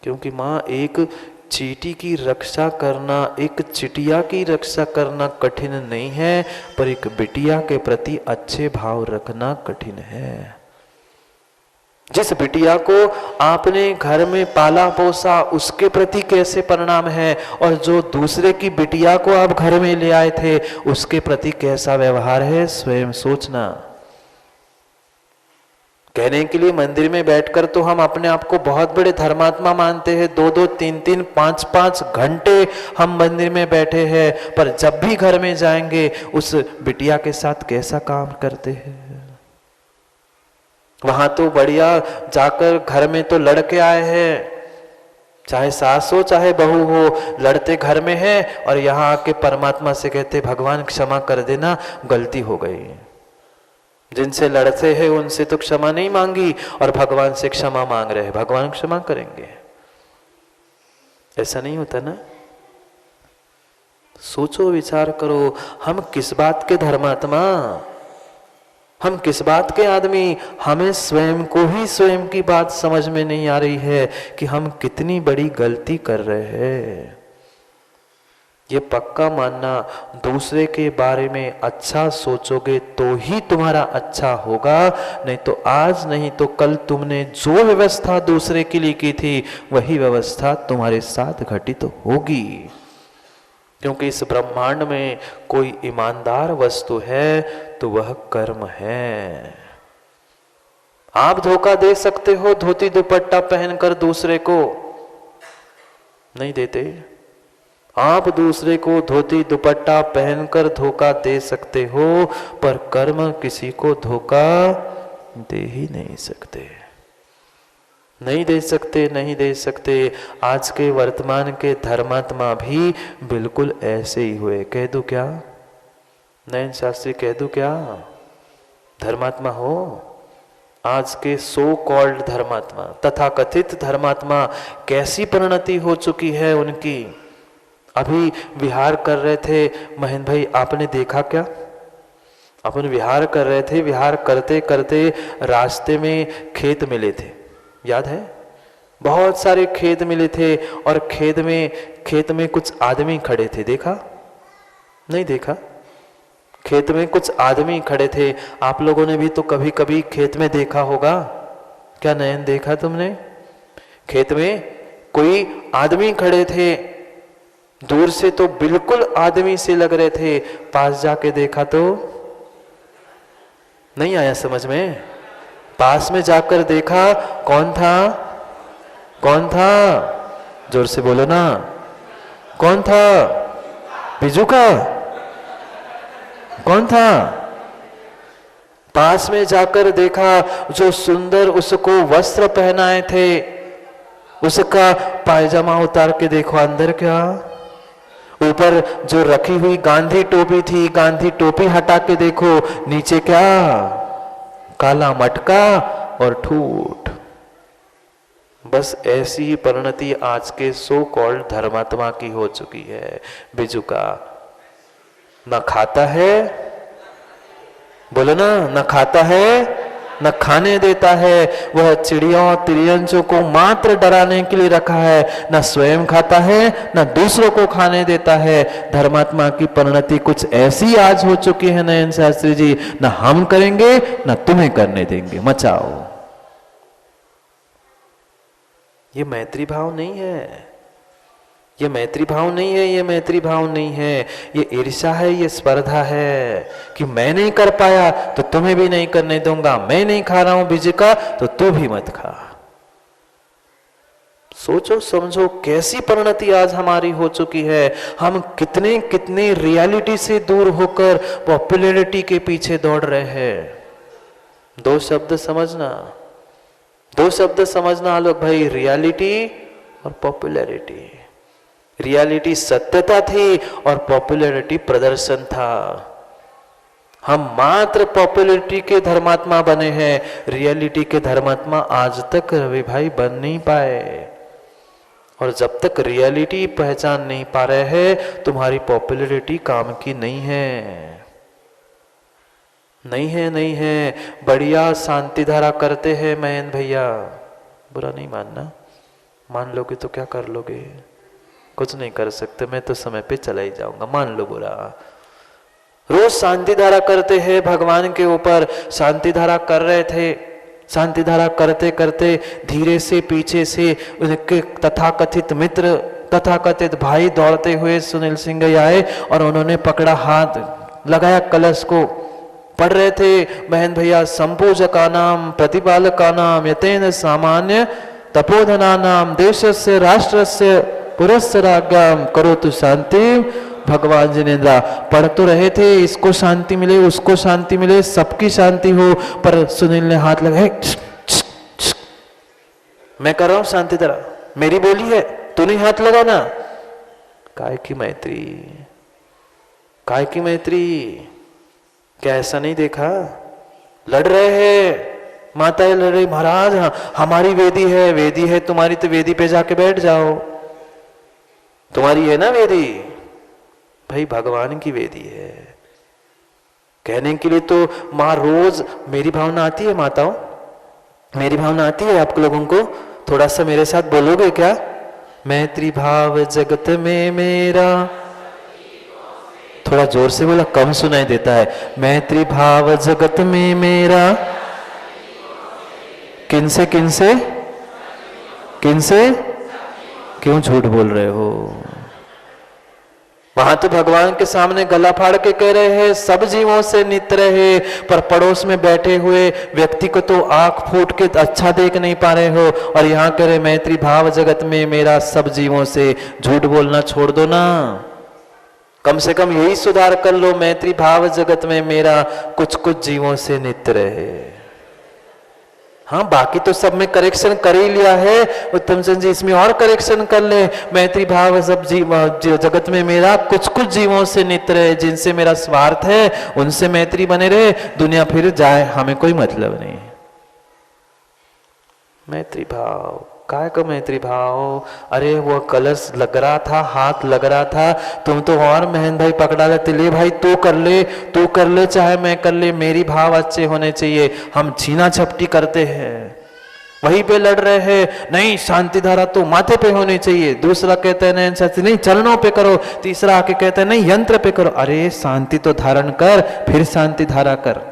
क्योंकि माँ एक चींटी की रक्षा करना, एक चिटिया की रक्षा करना कठिन नहीं है, पर एक बिटिया के प्रति अच्छे भाव रखना कठिन है। जिस बिटिया को आपने घर में पाला पोसा उसके प्रति कैसे परिणाम है, और जो दूसरे की बिटिया को आप घर में ले आए थे उसके प्रति कैसा व्यवहार है, स्वयं सोचना। कहने के लिए मंदिर में बैठकर तो हम अपने आप को बहुत बड़े धर्मात्मा मानते हैं, 2-2, 3-3, 5-5 घंटे हम मंदिर में बैठे हैं, पर जब भी घर में जाएंगे उस बिटिया के साथ कैसा काम करते हैं। वहां तो बढ़िया जाकर घर में तो लड़के आए हैं, चाहे सास हो चाहे बहू हो, लड़ते घर में है, और यहाँ आके परमात्मा से कहते भगवान क्षमा कर देना, गलती हो गई। जिनसे लड़ते हैं उनसे तो क्षमा नहीं मांगी और भगवान से क्षमा मांग रहे हैं, भगवान क्षमा करेंगे? ऐसा नहीं होता ना। सोचो, विचार करो, हम किस बात के धर्मात्मा? हम किस बात के आदमी, हमें स्वयं को ही स्वयं की बात समझ में नहीं आ रही है कि हम कितनी बड़ी गलती कर रहे हैं। ये पक्का मानना, दूसरे के बारे में अच्छा सोचोगे तो ही तुम्हारा अच्छा होगा, नहीं तो आज नहीं तो कल तुमने जो व्यवस्था दूसरे के लिए की थी वही व्यवस्था तुम्हारे साथ घटित होगी। क्योंकि इस ब्रह्मांड में कोई ईमानदार वस्तु है तो वह कर्म है। आप धोखा दे सकते हो धोती दुपट्टा पहनकर दूसरे को, नहीं देते। आप दूसरे को धोती दुपट्टा पहनकर धोखा दे सकते हो, पर कर्म किसी को धोखा दे ही नहीं सकते। नहीं दे सकते, नहीं दे सकते। आज के वर्तमान के धर्मात्मा भी बिल्कुल ऐसे ही हुए। कह दूं क्या नयन शास्त्री, कह दूं क्या? धर्मात्मा हो, आज के सो कॉल्ड धर्मात्मा, तथाकथित धर्मात्मा, कैसी परिणति हो चुकी है उनकी। अभी विहार कर रहे थे महेंद्र भाई, आपने देखा क्या? अपन विहार कर रहे थे, विहार करते करते रास्ते में खेत मिले थे, याद है? बहुत सारे खेत मिले थे और खेत में कुछ आदमी खड़े थे, देखा? नहीं देखा? खेत में कुछ आदमी खड़े थे। आप लोगों ने भी तो कभी कभी खेत में देखा होगा, क्या नयन देखा तुमने? खेत में कोई आदमी खड़े थे, दूर से तो बिल्कुल आदमी से लग रहे थे, पास जाके देखा तो नहीं आया समझ में। पास में जाकर देखा, कौन था? कौन था? जोर से बोलो ना, कौन था? बिजू का? कौन था? पास में जाकर देखा, जो सुंदर उसको वस्त्र पहनाए थे, उसका पायजामा उतार के देखो, अंदर क्या? ऊपर जो रखी हुई गांधी टोपी थी, गांधी टोपी हटा के देखो, नीचे क्या? काला मटका और ठूठ। बस ऐसी ही परिणति आज के सो कॉल्ड धर्मात्मा की हो चुकी है। बिजू का न खाता है, बोलो ना, न खाता है न खाने देता है। वह चिड़ियों और तिरंजों को मात्र डराने के लिए रखा है, न स्वयं खाता है न दूसरों को खाने देता है। धर्मात्मा की परिणति कुछ ऐसी आज हो चुकी है नयन शास्त्री जी, न हम करेंगे न तुम्हें करने देंगे, मचाओ। ये मैत्री भाव नहीं है, ये मैत्री भाव नहीं है, ये मैत्री भाव नहीं है, ये ईर्ष्या है, ये स्पर्धा है कि मैं नहीं कर पाया तो तुम्हें भी नहीं करने दूंगा, मैं नहीं खा रहा हूं बीज का तो तू भी मत खा। सोचो समझो कैसी परिणति आज हमारी हो चुकी है। हम कितने कितने रियलिटी से दूर होकर पॉपुलैरिटी के पीछे दौड़ रहे हैं। दो शब्द समझना, दो शब्द समझना आलोक भाई, रियलिटी और पॉपुलैरिटी। रियलिटी सत्यता थी और पॉपुलैरिटी प्रदर्शन था। हम मात्र पॉपुलैरिटी के धर्मात्मा बने हैं, रियलिटी के धर्मात्मा आज तक रवि भाई बन नहीं पाए। और जब तक रियलिटी पहचान नहीं पा रहे हैं, तुम्हारी पॉपुलैरिटी काम की नहीं है, नहीं है, नहीं है। बढ़िया शांति धारा करते हैं महेंद्र भैया, बुरा नहीं मानना, मान लोगे तो क्या कर लोगे? कुछ नहीं कर सकते, मैं तो समय पे चला ही जाऊंगा, मान लो बुरा। रोज शांति धारा करते हैं भगवान के ऊपर, शांति धारा कर रहे थे। शांति धारा करते करते धीरे से पीछे से उनके तथाकथित मित्र, तथाकथित भाई दौड़ते हुए सुनील सिंह आए और उन्होंने पकड़ा, हाथ लगाया कलश को। पढ़ रहे थे महेंद्र भैया, संपूजका नाम प्रतिपालका नाम यतेन सामान्य तपोधना नाम देशस्य राष्ट्रस्य पुरस्सराज्ञाम करोतु शांति भगवान जिनेन्द्र। पढ़ तो रहे थे, इसको शांति मिले, उसको शांति मिले, सबकी शांति हो, पर सुनील ने हाथ लगाए, मैं कर रहा हूं शांति तरह, मेरी बोली है, तूने हाथ लगाना। काय की मैत्री, काय की मैत्री? क्या ऐसा नहीं देखा? लड़ रहे हैं, माताएं लड़ रही, महाराज हमारी वेदी है, वेदी है तुम्हारी तो वेदी पे जाके बैठ जाओ, तुम्हारी है ना वेदी? भाई भगवान की वेदी है। कहने के लिए तो माँ रोज, मेरी भावना आती है माताओं, मेरी भावना आती है आप लोगों को? थोड़ा सा मेरे साथ बोलोगे क्या? मैत्री भाव जगत में मेरा, थोड़ा जोर से बोला, कम सुनाई देता है। मैत्री भाव जगत में मेरा, किनसे किनसे किनसे, क्यों झूठ बोल रहे हो? वहां तो भगवान के सामने गला फाड़ के कह रहे हैं सब जीवों से नित रहे, पर पड़ोस में बैठे हुए व्यक्ति को तो आंख फूट के अच्छा देख नहीं पा रहे हो, और यहाँ कह रहे मैत्री भाव जगत में मेरा, सब जीवों से झूठ बोलना छोड़ दो ना। कम से कम यही सुधार कर लो, मैत्री भाव जगत में मेरा, कुछ कुछ जीवों से नित रहे। हाँ, बाकी तो सब में करेक्शन कर ही लिया है। उत्तम चंद जी इसमें और करेक्शन कर ले, मैत्री भाव सब जीव जगत में मेरा, कुछ कुछ जीवों से नित रहे, जिनसे मेरा स्वार्थ है उनसे मैत्री बने रहे, दुनिया फिर जाए हमें कोई मतलब नहीं। मैत्री भाव, काय का मैत्री भाव? अरे वो कलश लग रहा था, हाथ लग रहा था, तुम तो और महन भाई पकड़ा लेते, ले भाई तू कर ले, तू कर ले, चाहे मैं कर ले, मेरी भाव अच्छे होने चाहिए। हम छीना झपटी करते हैं, वहीं पे लड़ रहे हैं, नहीं शांति धारा तो माथे पे होनी चाहिए, दूसरा कहता है नहीं चरणों पे करो, तीसरा आके कहता है नहीं यंत्र पे करो। अरे शांति तो धारण कर, फिर शांति धारा कर।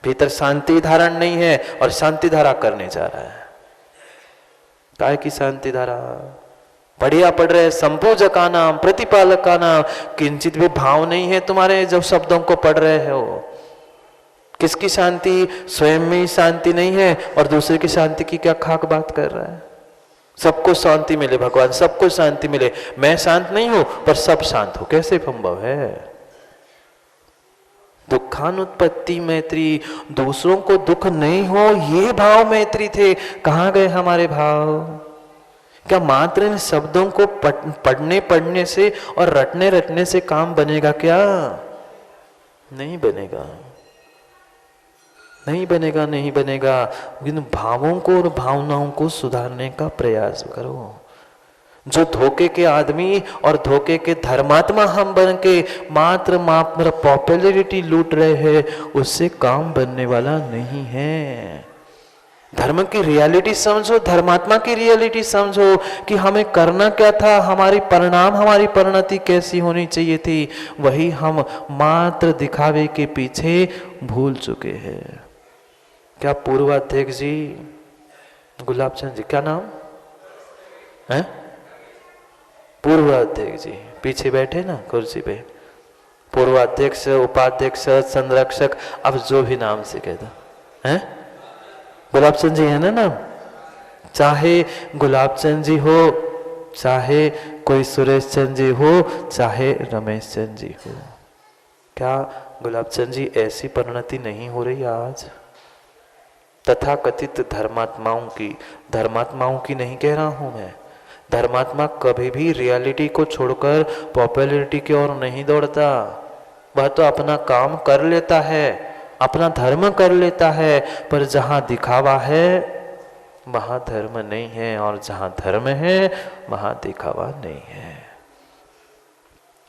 भीतर शांति धारण नहीं है और शांति धारा करने जा रहा है। काय की शांति धारा? बढ़िया पढ़ रहे, संपूजक का नाम, प्रतिपालक का नाम, किंचित भी भाव नहीं है तुम्हारे जब शब्दों को पढ़ रहे हो। किसकी शांति? स्वयं में ही शांति नहीं है और दूसरे की शांति की क्या खाक बात कर रहा है? सबको शांति मिले भगवान, सबको शांति मिले, मैं शांत नहीं हूं पर सब शांत हो, कैसे संभव है? दुखानुत्पत्ति मैत्री, दूसरों को दुख नहीं हो ये भाव मैत्री थे। कहां गए हमारे भाव? क्या मात्र इन शब्दों को पढ़ने से और रटने रटने से काम बनेगा क्या? नहीं बनेगा, नहीं बनेगा, नहीं बनेगा। इन भावों को और भावनाओं को सुधारने का प्रयास करो। जो धोखे के आदमी और धोखे के धर्मात्मा हम बन के मात्र पॉपुलैरिटी लूट रहे हैं, उससे काम बनने वाला नहीं है। धर्म की रियलिटी समझो, धर्मात्मा की रियलिटी समझो कि हमें करना क्या था, हमारी परिणाम, हमारी परिणति कैसी होनी चाहिए थी, वही हम मात्र दिखावे के पीछे भूल चुके हैं। क्या पूर्वाध्यक्ष जी गुलाब चंद जी, क्या नाम है? पूर्वाध्यक्ष जी पीछे बैठे ना कुर्सी पे, पूर्वाध्यक्ष, उपाध्यक्ष, संरक्षक, अब जो भी नाम से कहता है, गुलाब चंद जी है ना नाम। चाहे गुलाब चंद जी हो, चाहे कोई सुरेश चंद जी हो, चाहे रमेश चंद जी हो, क्या गुलाब चंद जी ऐसी परिणति नहीं हो रही आज? तथा कथित धर्मात्माओं की नहीं कह रहा हूं मैं। धर्मात्मा कभी भी रियलिटी को छोड़कर पॉपुलैरिटी की ओर नहीं दौड़ता। वह तो अपना काम कर लेता है, अपना धर्म कर लेता है, पर जहां दिखावा है वहां धर्म नहीं है, और जहां धर्म है वहां दिखावा नहीं है।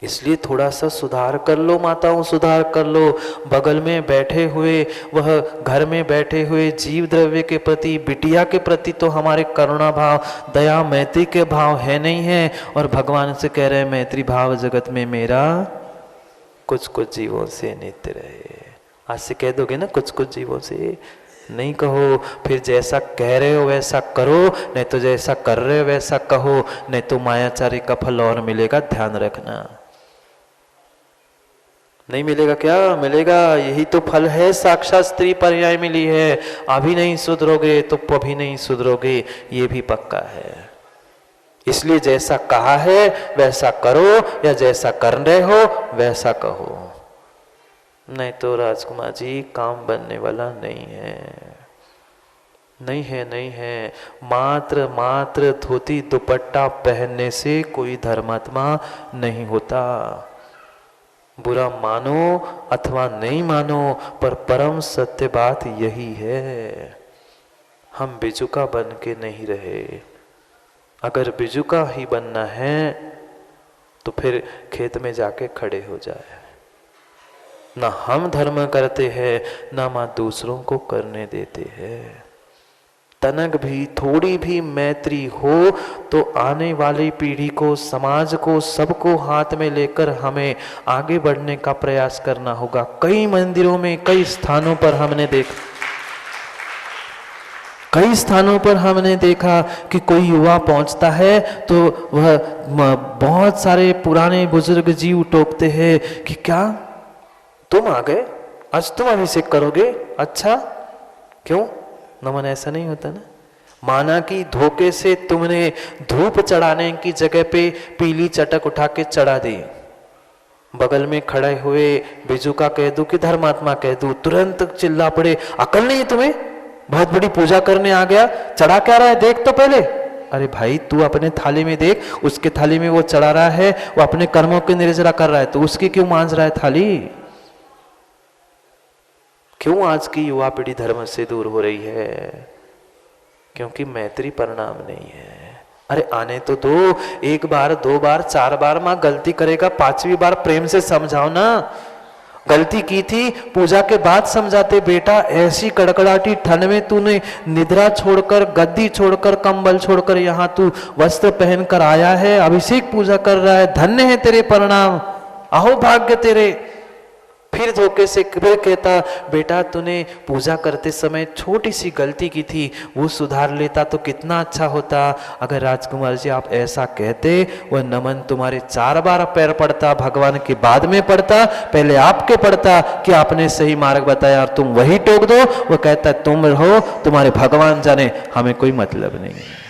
इसलिए थोड़ा सा सुधार कर लो माताओं, सुधार कर लो। बगल में बैठे हुए, वह घर में बैठे हुए जीव द्रव्य के प्रति, बिटिया के प्रति तो हमारे करुणा भाव, दया, मैत्री के भाव है नहीं है, और भगवान से कह रहे मैत्री भाव जगत में मेरा, कुछ कुछ जीवों से नित्य रहे। आज से कह दोगे ना कुछ कुछ जीवों से, नहीं कहो, फिर जैसा कह रहे हो वैसा करो, नहीं तो जैसा कर रहे हो वैसा कहो, नहीं तो मायाचारी का फल और मिलेगा, ध्यान रखना। नहीं मिलेगा क्या? मिलेगा। यही तो फल है, साक्षात स्त्री पर्याय मिली है। अभी नहीं सुधरोगे तो कभी नहीं सुधरोगे, ये भी पक्का है। इसलिए जैसा कहा है वैसा करो, या जैसा कर रहे हो वैसा कहो, नहीं तो राजकुमार जी काम बनने वाला नहीं है, नहीं है, नहीं है। मात्र मात्र धोती दुपट्टा पहनने से कोई धर्मात्मा नहीं होता। बुरा मानो अथवा नहीं मानो, पर परम सत्य बात यही है। हम बिजुका बन के नहीं रहे। अगर बिजुका ही बनना है तो फिर खेत में जाके खड़े हो जाए। ना हम धर्म करते हैं, ना माँ दूसरों को करने देते हैं। तनक भी थोड़ी भी मैत्री हो तो आने वाली पीढ़ी को, समाज को, सबको हाथ में लेकर हमें आगे बढ़ने का प्रयास करना होगा। कई मंदिरों में, कई स्थानों पर हमने देखा कि कोई युवा पहुंचता है तो वह बहुत सारे पुराने बुजुर्ग जीव टोकते हैं कि क्या तुम आ गए, आज तुम अभिषेक करोगे? अच्छा, क्यों? नमन ऐसा नहीं होता ना। माना कि धोखे से तुमने धूप चढ़ाने की जगह पे पीली चटक उठा के चढ़ा दी, बगल में खड़े हुए बिजू का कह दूं कि धर्मात्मा कह दूं, तुरंत चिल्ला पड़े, अकल नहीं है तुम्हें, बहुत बड़ी पूजा करने आ गया, चढ़ा क्या रहा है देख तो पहले। अरे भाई, तू अपने थाली में देख, उसके थाली में वो चढ़ा रहा है, वो अपने कर्मों की निर्जरा कर रहा है, तो उसकी क्यों मांझ रहा है थाली? क्यों आज की युवा पीढ़ी धर्म से दूर हो रही है? क्योंकि मैत्री परिणाम नहीं है। अरे आने तो दो, एक बार, दो बार, चार बार, मां गलती करेगा, पांचवी बार प्रेम से समझाओ ना। गलती की थी, पूजा के बाद समझाते, बेटा ऐसी कड़कड़ाटी ठंड में तूने निद्रा छोड़कर, गद्दी छोड़कर, कंबल छोड़कर यहाँ तू वस्त्र पहनकर आया है, अभिषेक पूजा कर रहा है, धन्य है तेरे परिणाम, अहो भाग्य तेरे। फिर धोखे से फिर कहता, बेटा तूने पूजा करते समय छोटी सी गलती की थी, वो सुधार लेता तो कितना अच्छा होता। अगर राजकुमार जी आप ऐसा कहते, वह नमन तुम्हारे 4 बार पैर पड़ता, भगवान के बाद में पड़ता, पहले आपके पड़ता कि आपने सही मार्ग बताया और तुम वही टोक दो। वो कहता तुम रहो, तुम्हारे भगवान जाने, हमें कोई मतलब नहीं।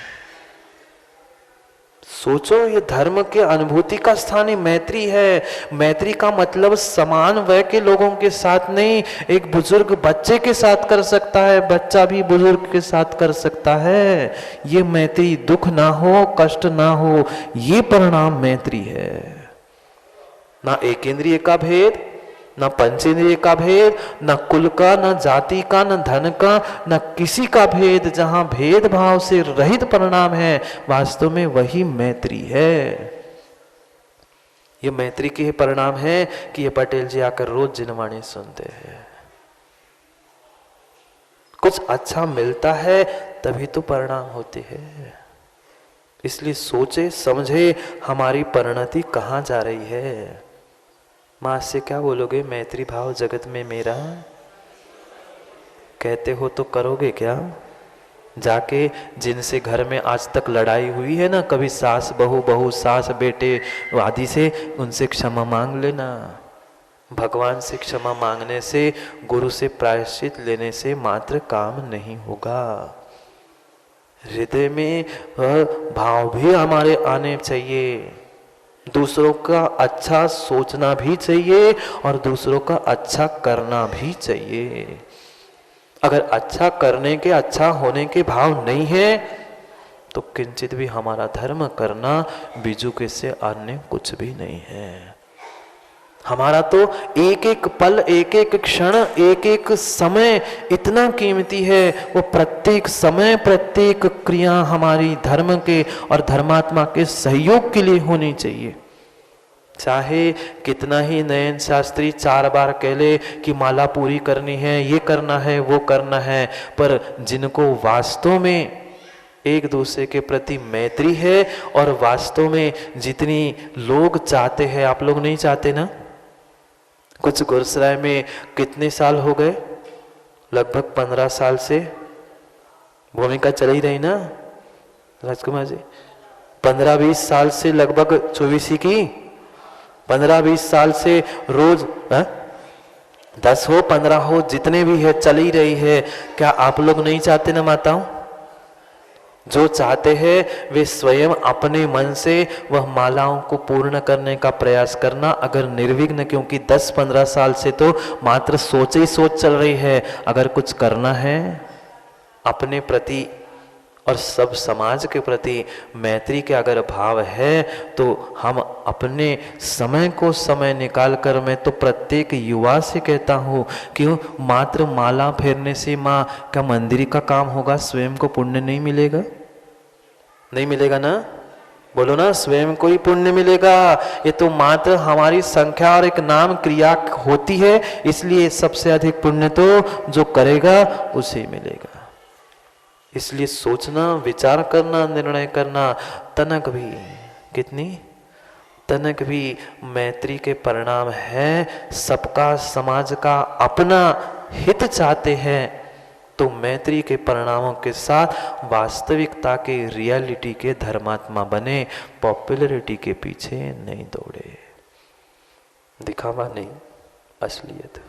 सोचो, ये धर्म के अनुभूति का स्थान ही मैत्री है। मैत्री का मतलब समान वय के लोगों के साथ नहीं, एक बुजुर्ग बच्चे के साथ कर सकता है, बच्चा भी बुजुर्ग के साथ कर सकता है। ये मैत्री, दुख ना हो, कष्ट ना हो, ये परिणाम मैत्री है। ना एक इंद्रिय का भेद, न पंचेंद्रिय का भेद, न कुल का, न जाति का, न धन का, न किसी का भेद। जहां भेदभाव से रहित परिणाम है, वास्तव में वही मैत्री है। ये मैत्री के परिणाम है कि ये पटेल जी आकर रोज जिनवाणी सुनते हैं। कुछ अच्छा मिलता है तभी तो परिणाम होते हैं। इसलिए सोचे समझे हमारी परिणति कहां जा रही है। मां से क्या बोलोगे, मैत्री भाव जगत में मेरा कहते हो तो करोगे क्या? जाके जिनसे घर में आज तक लड़ाई हुई है ना, कभी सास बहू, बहू सास, बेटे आदि से, उनसे क्षमा मांग लेना। भगवान से क्षमा मांगने से, गुरु से प्रायश्चित लेने से मात्र काम नहीं होगा। हृदय में भाव भी हमारे आने चाहिए, दूसरों का अच्छा सोचना भी चाहिए और दूसरों का अच्छा करना भी चाहिए। अगर अच्छा करने के, अच्छा होने के भाव नहीं है तो किंचित भी हमारा धर्म करना बिजू के से अन्य कुछ भी नहीं है। हमारा तो एक एक पल, एक एक क्षण, एक एक समय इतना कीमती है। वो प्रत्येक समय, प्रत्येक क्रिया हमारी धर्म के और धर्मात्मा के सहयोग के लिए होनी चाहिए। चाहे कितना ही नयन शास्त्री 4 बार कह ले कि माला पूरी करनी है, ये करना है, वो करना है, पर जिनको वास्तव में एक दूसरे के प्रति मैत्री है और वास्तव में जितनी लोग चाहते हैं, आप लोग नहीं चाहते ना? कुछ गुरसराय में कितने साल हो गए? लगभग 15 साल से भूमिका चल ही रही ना राजकुमार जी। 15-20 साल से लगभग 24 की 15-20 साल से रोज 10 हो 15 हो जितने भी है चल ही रही है। क्या आप लोग नहीं चाहते ना माताओं? जो चाहते हैं वे स्वयं अपने मन से वह मालाओं को पूर्ण करने का प्रयास करना, अगर निर्विघ्न, क्योंकि 10-15 साल से तो मात्र सोच ही सोच चल रही है। अगर कुछ करना है अपने प्रति और सब समाज के प्रति मैत्री के अगर भाव है तो हम अपने समय को समय निकाल कर, मैं तो प्रत्येक युवा से कहता हूँ, क्यों मात्र माला फेरने से माँ क्या मंदिर का काम होगा? स्वयं को पुण्य नहीं मिलेगा? नहीं मिलेगा ना? बोलो ना, स्वयं को ही पुण्य मिलेगा। ये तो मात्र हमारी संख्या और एक नाम क्रिया होती है, इसलिए सबसे अधिक पुण्य तो जो करेगा उसे मिलेगा। इसलिए सोचना, विचार करना, निर्णय करना। तनक भी, कितनी तनक भी मैत्री के परिणाम है। सबका, समाज का अपना हित चाहते हैं तो मैत्री के परिणामों के साथ वास्तविकता के, रियलिटी के धर्मात्मा बने, पॉपुलैरिटी के पीछे नहीं दौड़े। दिखावा नहीं, असलियत।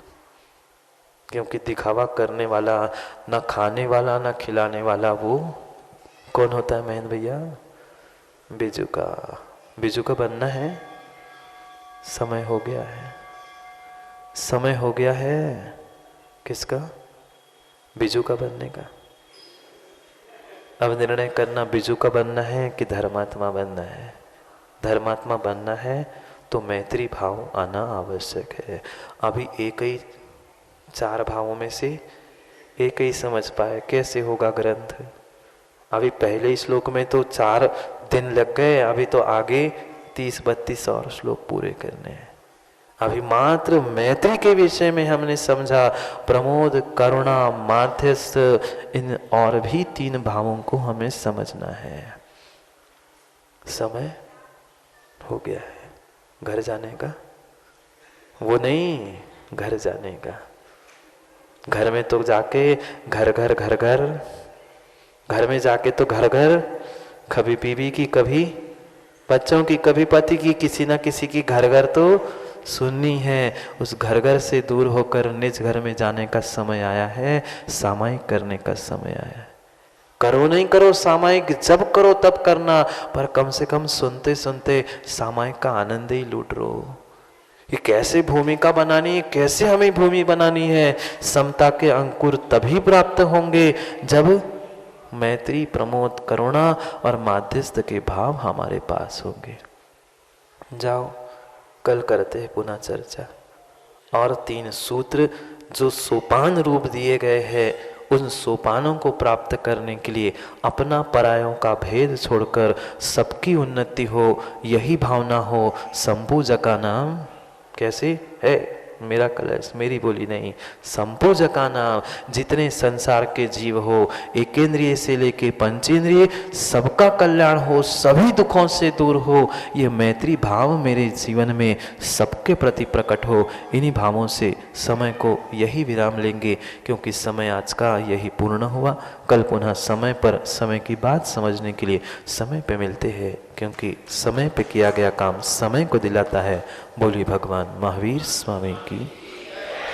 क्योंकि दिखावा करने वाला, ना खाने वाला ना खिलाने वाला, वो कौन होता है महेंद्र भैया? बिजू का। बिजू का बनना है। समय हो गया है, समय हो गया है। किसका? बिजू का बनने का। अब निर्णय करना, बिजू का बनना है कि धर्मात्मा बनना है। धर्मात्मा बनना है तो मैत्री भाव आना आवश्यक है। अभी एक ही 4 भावों में से एक ही समझ पाए, कैसे होगा ग्रंथ? अभी पहले श्लोक में तो 4 दिन लग गए, अभी तो आगे 30-32 और श्लोक पूरे करने हैं। अभी मात्र मैत्री के विषय में हमने समझा। प्रमोद, करुणा, माध्यस्थ, इन और भी 3 भावों को हमें समझना है। समय हो गया है घर जाने का। वो नहीं, घर जाने का। घर में तो जाके घर घर घर घर, घर में जाके तो घर घर, कभी बीवी की, कभी बच्चों की, कभी पति की, किसी ना किसी की घर घर तो सुननी है। उस घर घर से दूर होकर निज घर में जाने का समय आया है। सामायिक करने का समय आया है। करो नहीं करो सामायिक, जब करो तब करना, पर कम से कम सुनते सुनते सामायिक का आनंद ही लूट लो। कि कैसे भूमिका बनानी है, कैसे हमें भूमि बनानी है। समता के अंकुर तभी प्राप्त होंगे जब मैत्री, प्रमोद, करुणा और माध्यस्थ के भाव हमारे पास होंगे। जाओ, कल करते हैं पुनः चर्चा। और 3 सूत्र जो सोपान रूप दिए गए हैं, उन सोपानों को प्राप्त करने के लिए अपना परायों का भेद छोड़कर सबकी उन्नति हो, यही भावना हो। संपूजक का नाम कैसे है? मेरा कलश, मेरी बोली नहीं, संपूजक का नाम। जितने संसार के जीव हो, एकेंद्रिय से लेके पंचेंद्रिय, सबका कल्याण हो, सभी दुखों से दूर हो, ये मैत्री भाव मेरे जीवन में सबके प्रति प्रकट हो। इन्हीं भावों से समय को यही विराम लेंगे, क्योंकि समय आज का यही पूर्ण हुआ। कल पुनः समय पर, समय की बात समझने के लिए समय पे मिलते हैं, क्योंकि समय पे किया गया काम समय को दिलाता है। बोलिए भगवान महावीर स्वामी की।